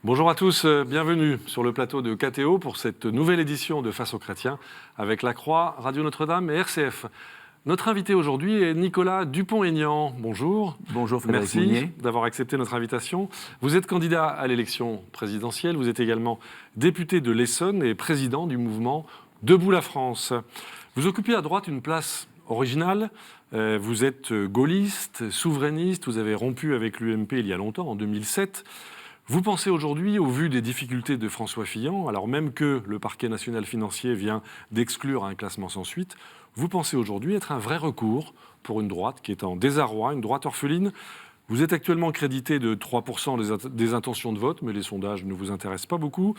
Bonjour à tous, bienvenue sur le plateau de KTO pour cette nouvelle édition de Face aux chrétiens avec La Croix, Radio Notre-Dame et RCF. Notre invité aujourd'hui est Nicolas Dupont-Aignan. Bonjour. Bonjour Frédéric Merci Mounier. d'avoir accepté notre invitation. Vous êtes candidat à l'élection présidentielle, vous êtes également député de l'Essonne et président du mouvement Debout la France. Vous occupez à droite une place originale. Vous êtes gaulliste, souverainiste, vous avez rompu avec l'UMP il y a longtemps, en 2007. Vous pensez aujourd'hui, au vu des difficultés de François Fillon, alors même que le parquet national financier vient d'exclure un classement sans suite, vous pensez aujourd'hui être un vrai recours pour une droite qui est en désarroi, une droite orpheline. Vous êtes actuellement crédité de 3% des intentions de vote, mais les sondages ne vous intéressent pas beaucoup.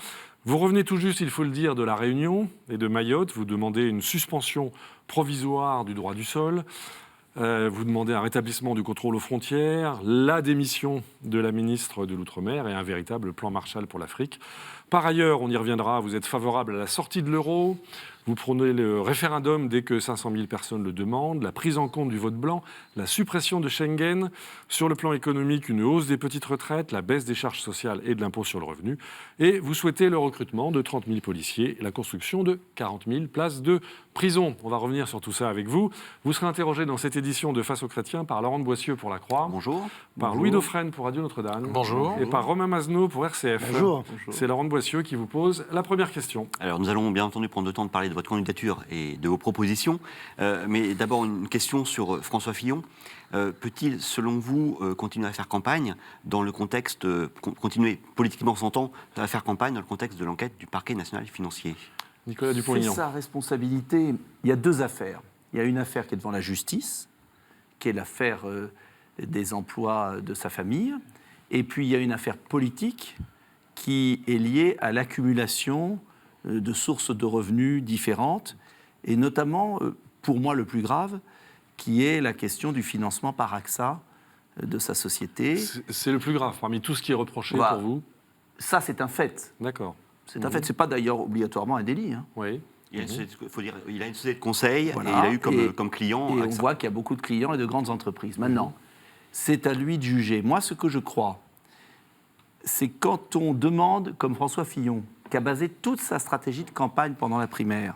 Vous revenez tout juste, il faut le dire, de La Réunion et de Mayotte. Vous demandez une suspension provisoire du droit du sol. Vous demandez un rétablissement du contrôle aux frontières, la démission de la ministre de l'Outre-mer et un véritable plan Marshall pour l'Afrique. Par ailleurs, on y reviendra, vous êtes favorable à la sortie de l'euro, vous prônez le référendum dès que 500 000 personnes le demandent, la prise en compte du vote blanc, la suppression de Schengen, sur le plan économique, une hausse des petites retraites, la baisse des charges sociales et de l'impôt sur le revenu. Et vous souhaitez le recrutement de 30 000 policiers et la construction de 40 000 places de prison. On va revenir sur tout ça avec vous. Vous serez interrogé dans cette édition de Face aux chrétiens par Laurent de Boissieu pour La Croix. Bonjour. Par Bonjour. Louis Dauphren pour Radio Notre-Dame. Bonjour. Et par Romain Masneau pour RCF. Bonjour. C'est Laurent de Boissieu qui vous pose la première question. Alors nous allons bien entendu prendre le temps de parler de votre candidature et de vos propositions. Mais d'abord une question sur François Fillon. Peut-il, selon vous, continuer à faire campagne dans le contexte, continuer politiquement s'entend, à faire campagne dans le contexte de l'enquête du parquet national financier ? Nicolas C'est Dupont-Aignan. sa responsabilité. Il y a deux affaires. Il y a une affaire qui est devant la justice, qui est l'affaire des emplois de sa famille. Et puis il y a une affaire politique qui est liée à l'accumulation de sources de revenus différentes, et notamment, pour moi, le plus grave, qui est la question du financement par AXA de sa société. C'est le plus grave parmi tout ce qui est reproché Voilà. pour vous. Ça, c'est un fait. D'accord. C'est un fait. Ce n'est pas d'ailleurs obligatoirement un délit. Hein. Oui. Il a une société, faut dire, il a une société de conseil Voilà. et il a eu comme client Et on AXA. voit qu'il y a beaucoup de clients et de grandes entreprises. Maintenant, c'est à lui de juger. Moi, ce que je crois, c'est quand on demande, comme François Fillon, qui a basé toute sa stratégie de campagne pendant la primaire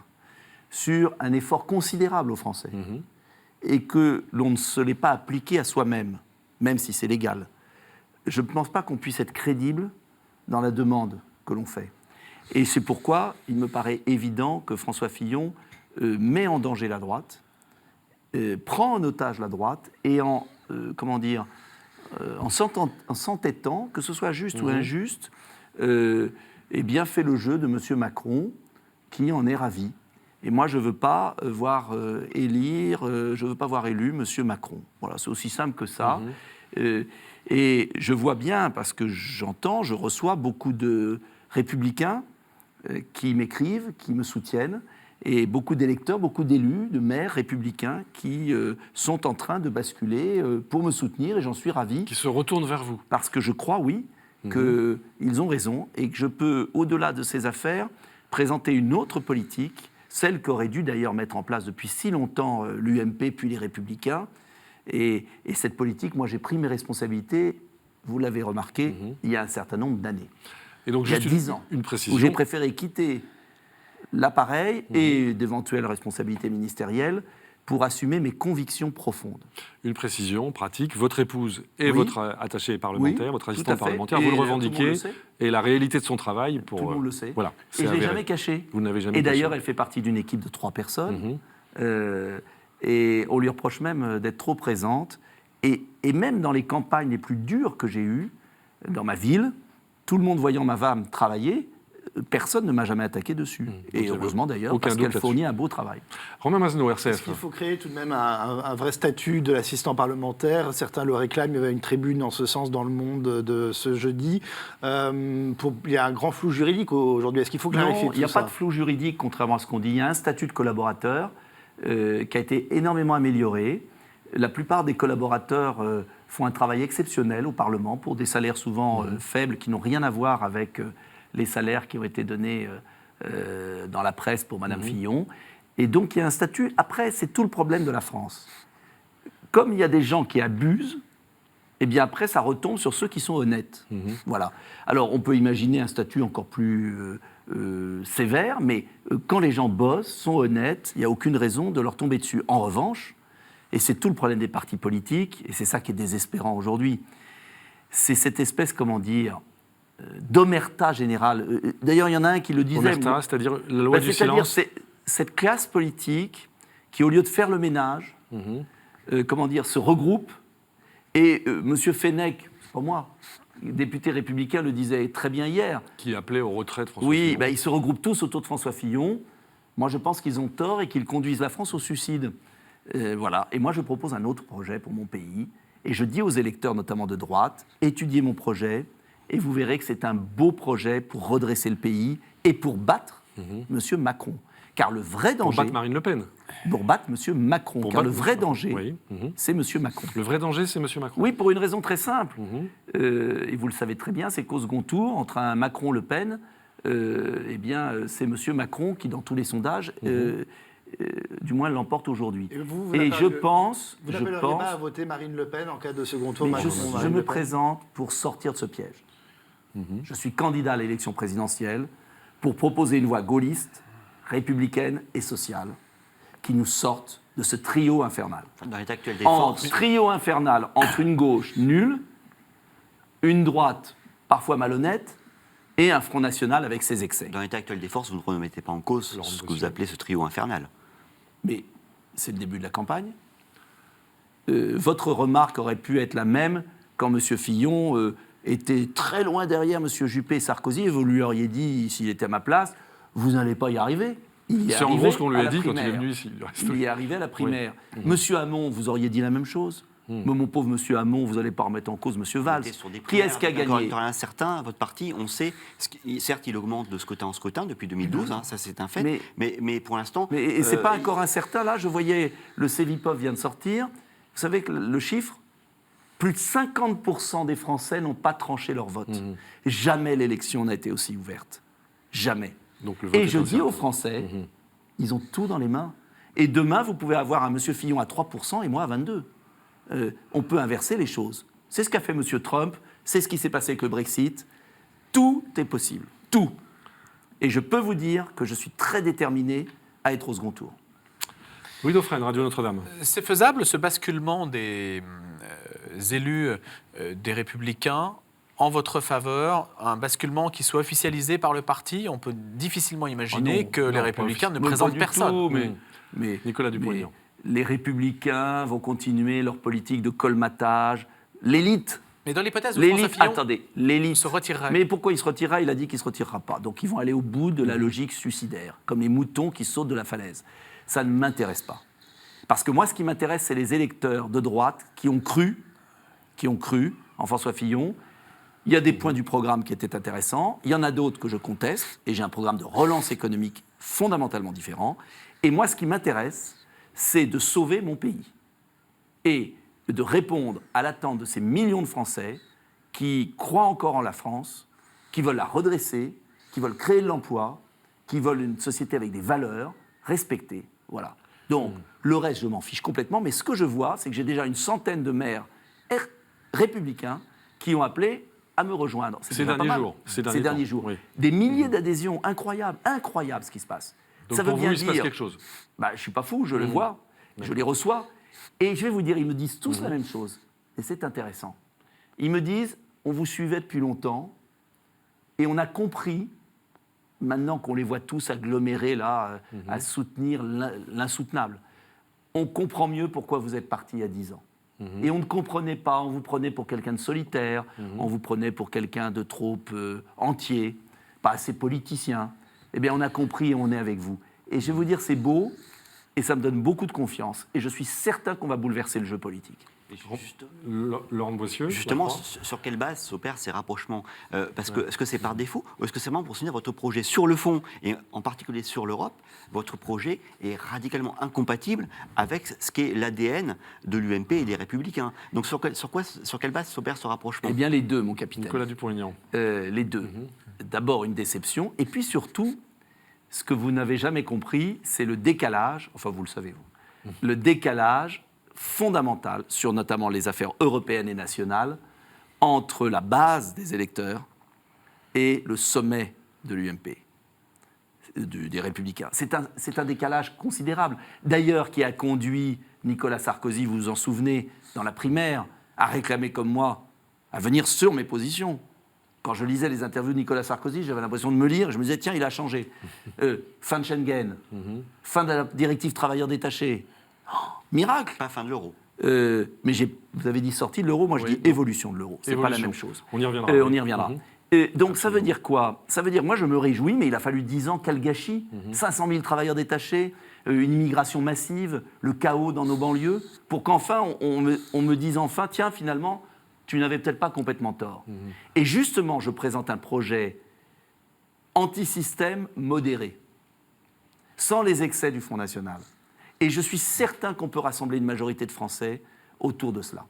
sur un effort considérable aux Français, et que l'on ne se l'est pas appliqué à soi-même, même si c'est légal, je ne pense pas qu'on puisse être crédible dans la demande que l'on fait. Et c'est pourquoi il me paraît évident que François Fillon met en danger la droite, prend en otage la droite, et en s'entêtant, que ce soit juste ou injuste, eh bien fait le jeu de M. Macron, qui en est ravi. Et moi, je ne veux pas voir élu M. Macron. Voilà, c'est aussi simple que ça. Et je vois bien, parce que je reçois beaucoup de républicains qui m'écrivent, qui me soutiennent, et beaucoup d'électeurs, beaucoup d'élus, de maires républicains qui sont en train de basculer pour me soutenir, et j'en suis ravi. Qui se retourne vers vous. Parce que je crois, oui, qu'ils ont raison, et que je peux, au-delà de ces affaires, présenter une autre politique, celle qu'aurait dû d'ailleurs mettre en place depuis si longtemps l'UMP puis les Républicains. Et cette politique, moi j'ai pris mes responsabilités, vous l'avez remarqué, il y a un certain nombre d'années. Et donc, Il y a juste 10 ans, une précision. où j'ai préféré quitter l'appareil et d'éventuelles responsabilités ministérielles pour assumer mes convictions profondes. Une précision pratique, votre épouse est Oui. votre attaché parlementaire, Oui, votre tout assistant à fait. parlementaire, Et vous le tout le monde revendiquez, le sait. et la réalité de son travail pour... Tout le monde le sait. Voilà, Et c'est je ne l'ai avéré. jamais caché. Vous n'avez jamais Et d'ailleurs, caché. elle fait partie d'une équipe de 3 personnes. Et on lui reproche même d'être trop présente. Et même dans les campagnes les plus dures que j'ai eues, dans ma ville, tout le monde voyant ma femme travailler, personne ne m'a jamais attaqué dessus. Et heureusement d'ailleurs, aucun parce doute qu'elle là-dessus. fournit un beau travail. Romain Masneau, Est-ce RCF. qu'il faut créer tout de même un vrai statut de l'assistant parlementaire? Certains le réclament, il y avait une tribune en ce sens dans Le Monde de ce jeudi. Il y a un grand flou juridique aujourd'hui. Est-ce qu'il faut clarifier Non, tout il n'y a ça? pas de flou juridique, contrairement à ce qu'on dit. Il y a un statut de collaborateur qui a été énormément amélioré. La plupart des collaborateurs font un travail exceptionnel au Parlement pour des salaires souvent faibles qui n'ont rien à voir avec les salaires qui ont été donnés dans la presse pour Mme Fillon. Et donc il y a un statut. Après, c'est tout le problème de la France. Comme il y a des gens qui abusent, eh bien après, ça retombe sur ceux qui sont honnêtes. Voilà. Alors, on peut imaginer un statut encore plus sévère, mais quand les gens bossent, sont honnêtes, il n'y a aucune raison de leur tomber dessus. En revanche, et c'est tout le problème des partis politiques, et c'est ça qui est désespérant aujourd'hui, c'est cette espèce, comment dire, d'omerta générale. D'ailleurs, il y en a un qui le disait... Omerta, c'est-à-dire la loi du c'est-à-dire silence. cette classe politique qui, au lieu de faire le ménage, comment dire, se regroupe. Et M. Fenech, c'est pas moi, député républicain, le disait très bien hier. Qui appelait au retrait de François Oui, Fillon. ils se regroupent tous autour de François Fillon. Moi, je pense qu'ils ont tort et qu'ils conduisent la France au suicide. Voilà. Et moi, je propose un autre projet pour mon pays. Et je dis aux électeurs, notamment de droite, étudiez mon projet et vous verrez que c'est un beau projet pour redresser le pays et pour battre M. Macron. Car le vrai danger... Pour battre Marine Le Pen. Pour battre M. Macron. Pour Car battre le vrai M. danger, Oui. c'est M. Macron. Le vrai danger, c'est M. Macron. Oui, pour une raison très simple. Et vous le savez très bien, c'est qu'au second tour, entre un Macron-Le Pen, c'est M. Macron qui, dans tous les sondages, du moins, l'emporte aujourd'hui. Et je pense... Vous n'appelleriez pas à voter Marine Le Pen en cas de second tour? Je me présente pour sortir de ce piège. Je suis candidat à l'élection présidentielle pour proposer une voie gaulliste, républicaine et sociale qui nous sorte de ce trio infernal. Dans l'état actuel des En forces, trio infernal entre une gauche nulle, une droite parfois malhonnête et un Front National avec ses excès. dans l'état actuel des forces, vous ne remettez pas en cause ce que vous appelez ce trio infernal. Mais c'est le début de la campagne. Votre remarque aurait pu être la même quand M. Fillon était très loin derrière M. Juppé et Sarkozy et vous lui auriez dit, s'il était à ma place, vous n'allez pas y arriver. C'est en gros ce qu'on lui a dit quand il est venu ici. Il y est arrivé à la primaire. Monsieur Hamon, vous auriez dit la même chose. Mais mon pauvre monsieur Hamon, vous n'allez pas remettre en cause monsieur Valls. Qui est-ce qui a gagné? Un certain, votre parti, on sait, certes, il augmente de scrutin en scrutin depuis 2012, ça c'est un fait, mais pour l'instant... Mais c'est pas encore incertain, là, je voyais, le Cevipov vient de sortir, vous savez que le chiffre, plus de 50% des Français n'ont pas tranché leur vote. Jamais l'élection n'a été aussi ouverte. Jamais. Donc, le vote et est je dis incertain. aux Français, ils ont tout dans les mains. Et demain, vous pouvez avoir un monsieur Fillon à 3% et moi à 22%. On peut inverser les choses. C'est ce qu'a fait M. Trump, c'est ce qui s'est passé avec le Brexit. Tout est possible, tout. Et je peux vous dire que je suis très déterminé à être au second tour. Louis Dauphren, Radio Notre-Dame. C'est faisable, ce basculement des élus des Républicains en votre faveur, un basculement qui soit officialisé par le parti? On peut difficilement imaginer que les Républicains ne présentent personne. Mais Nicolas Dupont-Aignan. Les Républicains vont continuer leur politique de colmatage. L'élite. Mais dans l'hypothèse où François Fillon l'élite se retirerait. Mais pourquoi il se retirera? Il a dit qu'il ne se retirera pas. Donc ils vont aller au bout de la logique suicidaire, comme les moutons qui sautent de la falaise. Ça ne m'intéresse pas. Parce que moi, ce qui m'intéresse, c'est les électeurs de droite qui ont cru en François Fillon. Il y a des points du programme qui étaient intéressants. Il y en a d'autres que je conteste. Et j'ai un programme de relance économique fondamentalement différent. Et moi, ce qui m'intéresse, c'est de sauver mon pays et de répondre à l'attente de ces millions de Français qui croient encore en la France, qui veulent la redresser, qui veulent créer de l'emploi, qui veulent une société avec des valeurs respectées. Voilà. Donc, le reste, je m'en fiche complètement, mais ce que je vois, c'est que j'ai déjà une centaine de maires républicains qui ont appelé à me rejoindre. Ces derniers jours. Oui. Des milliers d'adhésions, incroyable ce qui se passe. Donc ça veut pour bien vous, il se dire, passe quelque chose. Je ne suis pas fou, je le vois, je les reçois. Et je vais vous dire, ils me disent tous la même chose. Et c'est intéressant. Ils me disent, on vous suivait depuis longtemps, et on a compris, maintenant qu'on les voit tous agglomérés là, à soutenir l'insoutenable, on comprend mieux pourquoi vous êtes partis il y a 10 ans. Et on ne comprenait pas, on vous prenait pour quelqu'un de solitaire, on vous prenait pour quelqu'un de trop entier, pas assez politicien. Eh bien, on a compris et on est avec vous. Et je vais vous dire, c'est beau, et ça me donne beaucoup de confiance. Et je suis certain qu'on va bouleverser le jeu politique. Laurent Boissieu. Justement, sur quelle base s'opèrent ces rapprochements Parce que est-ce que c'est par défaut ou est-ce que c'est vraiment pour soutenir votre projet sur le fond et en particulier sur l'Europe? Votre projet est radicalement incompatible avec ce qu'est l'ADN de l'UMP et des Républicains. Donc sur quelle base s'opère ce rapprochement? Eh bien les deux, mon capitaine. Nicolas Dupont-Aignan. Les deux. D'abord une déception, et puis surtout, ce que vous n'avez jamais compris, c'est le décalage, enfin vous le savez vous, le décalage fondamentale sur notamment les affaires européennes et nationales entre la base des électeurs et le sommet de l'UMP, des Républicains. C'est un décalage considérable. D'ailleurs, qui a conduit Nicolas Sarkozy, vous vous en souvenez, dans la primaire, à réclamer comme moi, à venir sur mes positions. Quand je lisais les interviews de Nicolas Sarkozy, j'avais l'impression de me lire, je me disais, tiens, il a changé. Fin de Schengen, fin de la directive travailleurs détachés. Oh, miracle. Pas fin de l'euro. Mais vous avez dit sortie de l'euro, moi je dis évolution de l'euro. C'est pas la même chose. On y reviendra. On y reviendra. Donc ça veut dire quoi? Ça veut dire, moi je me réjouis, mais il a fallu 10 ans, quel gâchis. 500 000 travailleurs détachés, une immigration massive, le chaos dans nos banlieues, pour qu'enfin on me dise enfin, tiens, finalement, tu n'avais peut-être pas complètement tort. Et justement, je présente un projet anti-système modéré, sans les excès du Front National. Et je suis certain qu'on peut rassembler une majorité de Français autour de cela.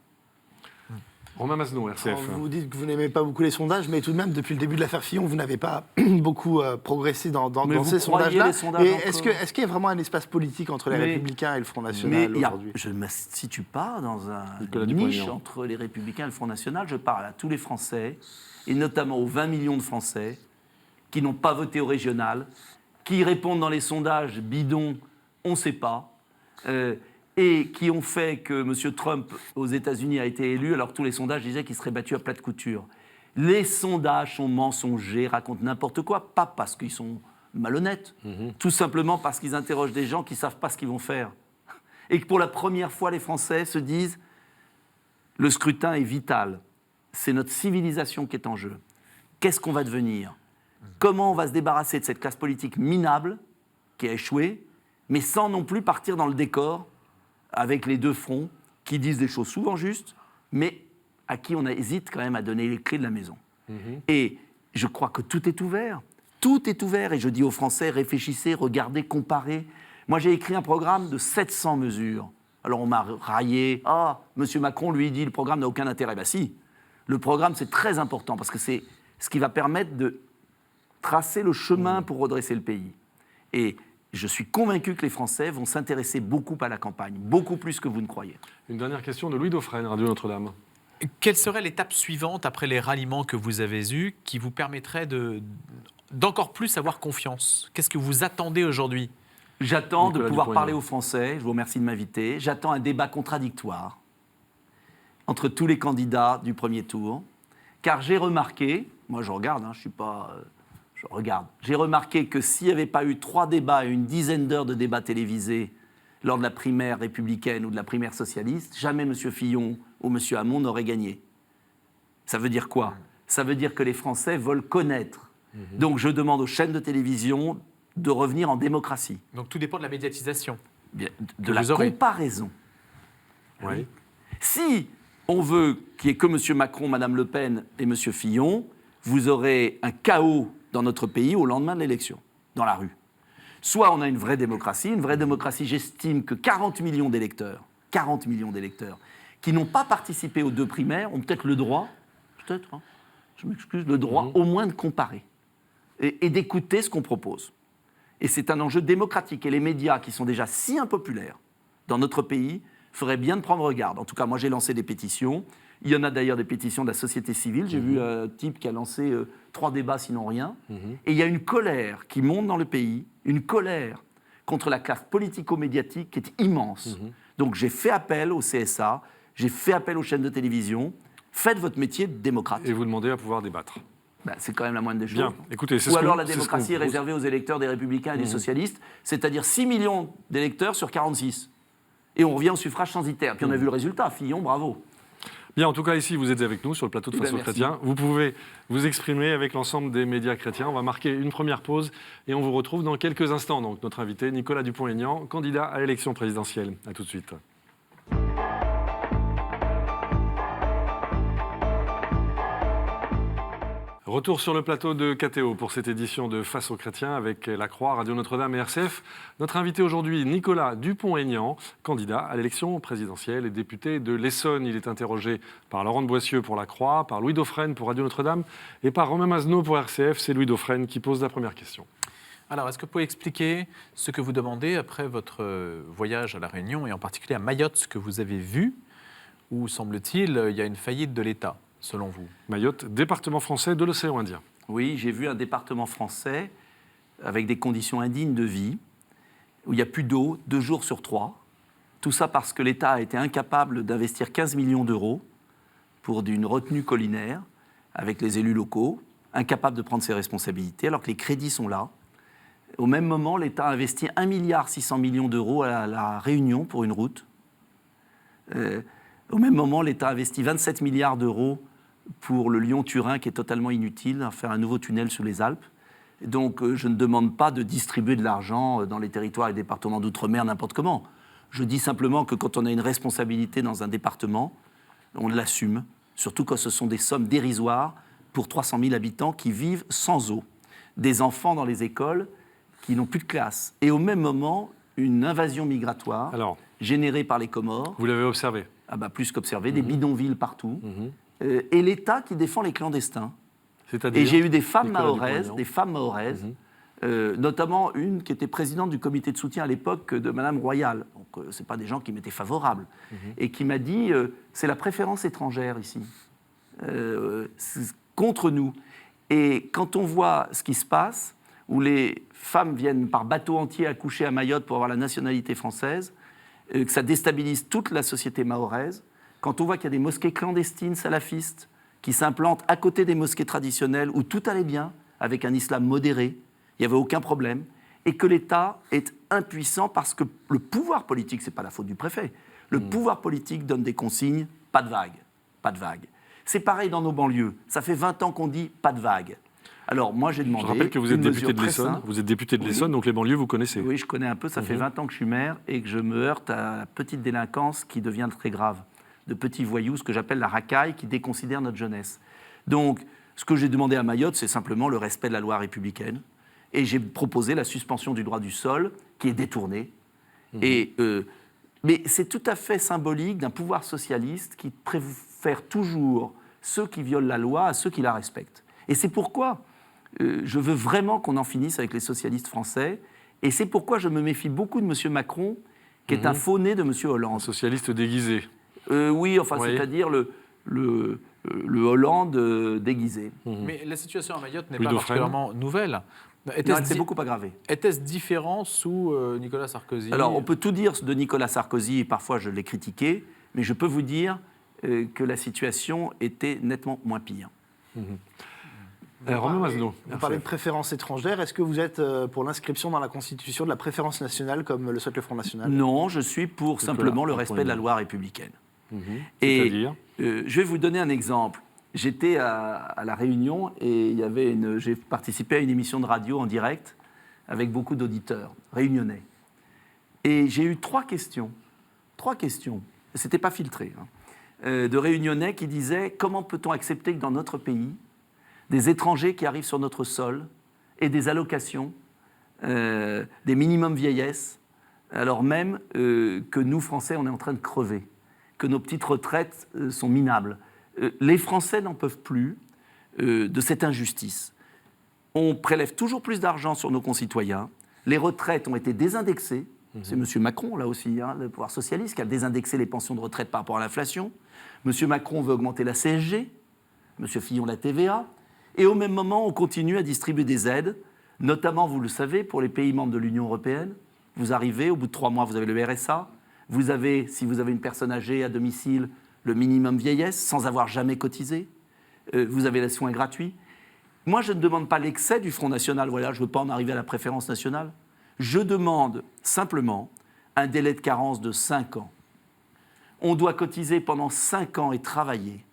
Romain Masneau, RCF. Alors, vous dites que vous n'aimez pas beaucoup les sondages, mais tout de même, depuis le début de l'affaire Fillon, vous n'avez pas beaucoup progressé dans ces sondages-là. Est-ce qu'il y a vraiment un espace politique entre les Républicains et le Front National aujourd'hui? Je ne me situe pas dans un Nicolas niche Dupont-Aignan. entre les Républicains et le Front National. Je parle à tous les Français, et notamment aux 20 millions de Français qui n'ont pas voté au régional, qui répondent dans les sondages bidons, on ne sait pas, et qui ont fait que M. Trump aux États-Unis a été élu, alors que tous les sondages disaient qu'il serait battu à plat de couture. Les sondages sont mensongers, racontent n'importe quoi, pas parce qu'ils sont malhonnêtes, tout simplement parce qu'ils interrogent des gens qui ne savent pas ce qu'ils vont faire. Et que pour la première fois, les Français se disent « le scrutin est vital, c'est notre civilisation qui est en jeu. Qu'est-ce qu'on va devenir ? Comment on va se débarrasser de cette classe politique minable qui a échoué, mais sans non plus partir dans le décor avec les deux fronts qui disent des choses souvent justes, mais à qui on hésite quand même à donner les clés de la maison. Et je crois que tout est ouvert. Tout est ouvert. Et je dis aux Français, réfléchissez, regardez, comparez. Moi, j'ai écrit un programme de 700 mesures. Alors, on m'a raillé. Ah, M. Macron, lui, dit le programme n'a aucun intérêt. Ben si, le programme, c'est très important parce que c'est ce qui va permettre de tracer le chemin pour redresser le pays. Et je suis convaincu que les Français vont s'intéresser beaucoup à la campagne, beaucoup plus que vous ne croyez. Une dernière question de Louis Dauphren, Radio Notre-Dame. Quelle serait l'étape suivante après les ralliements que vous avez eus qui vous permettrait d'encore plus avoir confiance? Qu'est-ce que vous attendez aujourd'hui? J'attends de Nicolas pouvoir Dupont-Aignan. parler aux Français, je vous remercie de m'inviter. J'attends un débat contradictoire entre tous les candidats du premier tour, car j'ai remarqué, moi je regarde, je suis pas... Je regarde. J'ai remarqué que s'il n'y avait pas eu 3 débats et une dizaine d'heures de débats télévisés lors de la primaire républicaine ou de la primaire socialiste, jamais M. Fillon ou M. Hamon n'auraient gagné. Ça veut dire quoi? Ça veut dire que les Français veulent connaître. Donc je demande aux chaînes de télévision de revenir en démocratie. Donc tout dépend de la médiatisation. Bien, de la vous aurez. comparaison. Oui. Si on veut qu'il n'y ait que M. Macron, Mme Le Pen et M. Fillon, vous aurez un chaos dans notre pays au lendemain de l'élection, dans la rue. Soit on a une vraie démocratie, j'estime que 40 millions d'électeurs, qui n'ont pas participé aux 2 primaires, ont peut-être le droit, je m'excuse, le droit au moins de comparer et d'écouter ce qu'on propose. Et c'est un enjeu démocratique. Et les médias, qui sont déjà si impopulaires dans notre pays, feraient bien de prendre garde. En tout cas, moi j'ai lancé des pétitions. Il y en a d'ailleurs des pétitions de la société civile. J'ai vu un type qui a lancé 3 débats, sinon rien. Et il y a une colère qui monte dans le pays, une colère contre la classe politico-médiatique qui est immense. Donc j'ai fait appel au CSA, j'ai fait appel aux chaînes de télévision. Faites votre métier de démocrate. Et vous demandez à pouvoir débattre. C'est quand même la moindre des choses. Bien, écoutez, c'est Ou ce alors que- la c'est ce démocratie qu'on est propose. réservée aux électeurs des Républicains et des socialistes, c'est-à-dire 6 millions d'électeurs sur 46. Et on revient au suffrage censitaire. Puis on a vu le résultat. Fillon, bravo. Bien, en tout cas, ici, vous êtes avec nous sur le plateau de Eh ben, Face aux merci. chrétiens. Vous pouvez vous exprimer avec l'ensemble des médias chrétiens. On va marquer une première pause et on vous retrouve dans quelques instants. Donc, notre invité, Nicolas Dupont-Aignan, candidat à l'élection présidentielle. À tout de suite. Retour sur le plateau de KTO pour cette édition de Face aux chrétiens avec La Croix, Radio Notre-Dame et RCF. Notre invité aujourd'hui, Nicolas Dupont-Aignan, candidat à l'élection présidentielle et député de l'Essonne. Il est interrogé par Laurent de Boissieu pour La Croix, par Louis Dauphren pour Radio Notre-Dame et par Romain Masneau pour RCF. C'est Louis Dauphren qui pose la première question. Alors, est-ce que vous pouvez expliquer ce que vous demandez après votre voyage à La Réunion, et en particulier à Mayotte, ce que vous avez vu, où, semble-t-il, il y a une faillite de l'État, selon vous? Mayotte, département français de l'océan Indien. Oui, j'ai vu un département français avec des conditions indignes de vie, où il n'y a plus d'eau 2 jours sur 3. Tout ça parce que l'État a été incapable d'investir 15 millions d'euros pour une retenue collinaire avec les élus locaux, incapable de prendre ses responsabilités, alors que les crédits sont là. Au même moment, l'État a investi 1,6 milliard d'euros à la Réunion pour une route. Au même moment, l'État a investi 27 milliards d'euros pour le Lyon-Turin, qui est totalement inutile, à faire un nouveau tunnel sous les Alpes. Et donc, je ne demande pas de distribuer de l'argent dans les territoires et départements d'outre-mer n'importe comment. Je dis simplement que quand on a une responsabilité dans un département, on l'assume, surtout quand ce sont des sommes dérisoires pour 300 000 habitants qui vivent sans eau. Des enfants dans les écoles qui n'ont plus de classe. Et au même moment, une invasion migratoire générée par les Comores. Vous l'avez observé? Plus qu'observé, des bidonvilles partout. Et l'État qui défend les clandestins. C'est-à-dire, et j'ai eu des femmes mahoraises, notamment une qui était présidente du comité de soutien à l'époque de Madame Royal. Donc, ce n'est pas des gens qui m'étaient favorables. Et qui m'a dit, c'est la préférence étrangère ici, contre nous. Et quand on voit ce qui se passe, où les femmes viennent par bateau entier accoucher à Mayotte pour avoir la nationalité française, que ça déstabilise toute la société mahoraise, quand on voit qu'il y a des mosquées clandestines salafistes qui s'implantent à côté des mosquées traditionnelles où tout allait bien, avec un islam modéré, il n'y avait aucun problème, et que l'État est impuissant parce que le pouvoir politique, ce n'est pas la faute du préfet, le pouvoir politique donne des consignes, pas de vague, pas de vague. C'est pareil dans nos banlieues, ça fait 20 ans qu'on dit pas de vague. Alors moi j'ai demandé... Je rappelle que vous êtes député de l'Essonne, donc les banlieues vous connaissez. Oui, je connais un peu, ça fait 20 ans que je suis maire et que je me heurte à la petite délinquance qui devient très grave, de petits voyous, ce que j'appelle la racaille, qui déconsidère notre jeunesse. Donc, ce que j'ai demandé à Mayotte, c'est simplement le respect de la loi républicaine. Et j'ai proposé la suspension du droit du sol, qui est détourné. Mais c'est tout à fait symbolique d'un pouvoir socialiste qui préfère toujours ceux qui violent la loi à ceux qui la respectent. Et c'est pourquoi je veux vraiment qu'on en finisse avec les socialistes français. Et c'est pourquoi je me méfie beaucoup de M. Macron, qui est un faux-né de M. Hollande. Un socialiste déguisé. Oui, c'est-à-dire le Hollande déguisé. Mais la situation à Mayotte n'est pas particulièrement nouvelle. Elle s'est beaucoup aggravée. Était-ce différent sous Nicolas Sarkozy? Alors, on peut tout dire de Nicolas Sarkozy, et parfois je l'ai critiqué, mais je peux vous dire que la situation était nettement moins pire. Romain Masneau. Vous parlez de préférence étrangère. Est-ce que vous êtes pour l'inscription dans la Constitution de la préférence nationale, comme le souhaite le Front National? Non, je suis pour simplement le respect de la loi républicaine. C'est-à-dire je vais vous donner un exemple. J'étais à La Réunion et j'ai participé à une émission de radio en direct avec beaucoup d'auditeurs réunionnais. Et j'ai eu 3 questions. 3 questions. Ce n'était pas filtré. De réunionnais qui disaient « Comment peut-on accepter que dans notre pays, des étrangers qui arrivent sur notre sol et des allocations, des minimums vieillesse, alors même que nous, Français, on est en train de crever, que nos petites retraites sont minables. Les Français n'en peuvent plus de cette injustice. On prélève toujours plus d'argent sur nos concitoyens. Les retraites ont été désindexées. C'est M. Macron, là aussi, le pouvoir socialiste, qui a désindexé les pensions de retraite par rapport à l'inflation. M. Macron veut augmenter la CSG, M. Fillon la TVA. Et au même moment, on continue à distribuer des aides, notamment, vous le savez, pour les pays membres de l'Union européenne. Vous arrivez, au bout de 3 mois, vous avez le RSA. Vous avez, si vous avez une personne âgée à domicile, le minimum vieillesse, sans avoir jamais cotisé. Vous avez les soins gratuits. Moi, je ne demande pas l'excès du Front National. Voilà, je ne veux pas en arriver à la préférence nationale. Je demande simplement un délai de carence de 5 ans. On doit cotiser pendant 5 ans et travailler,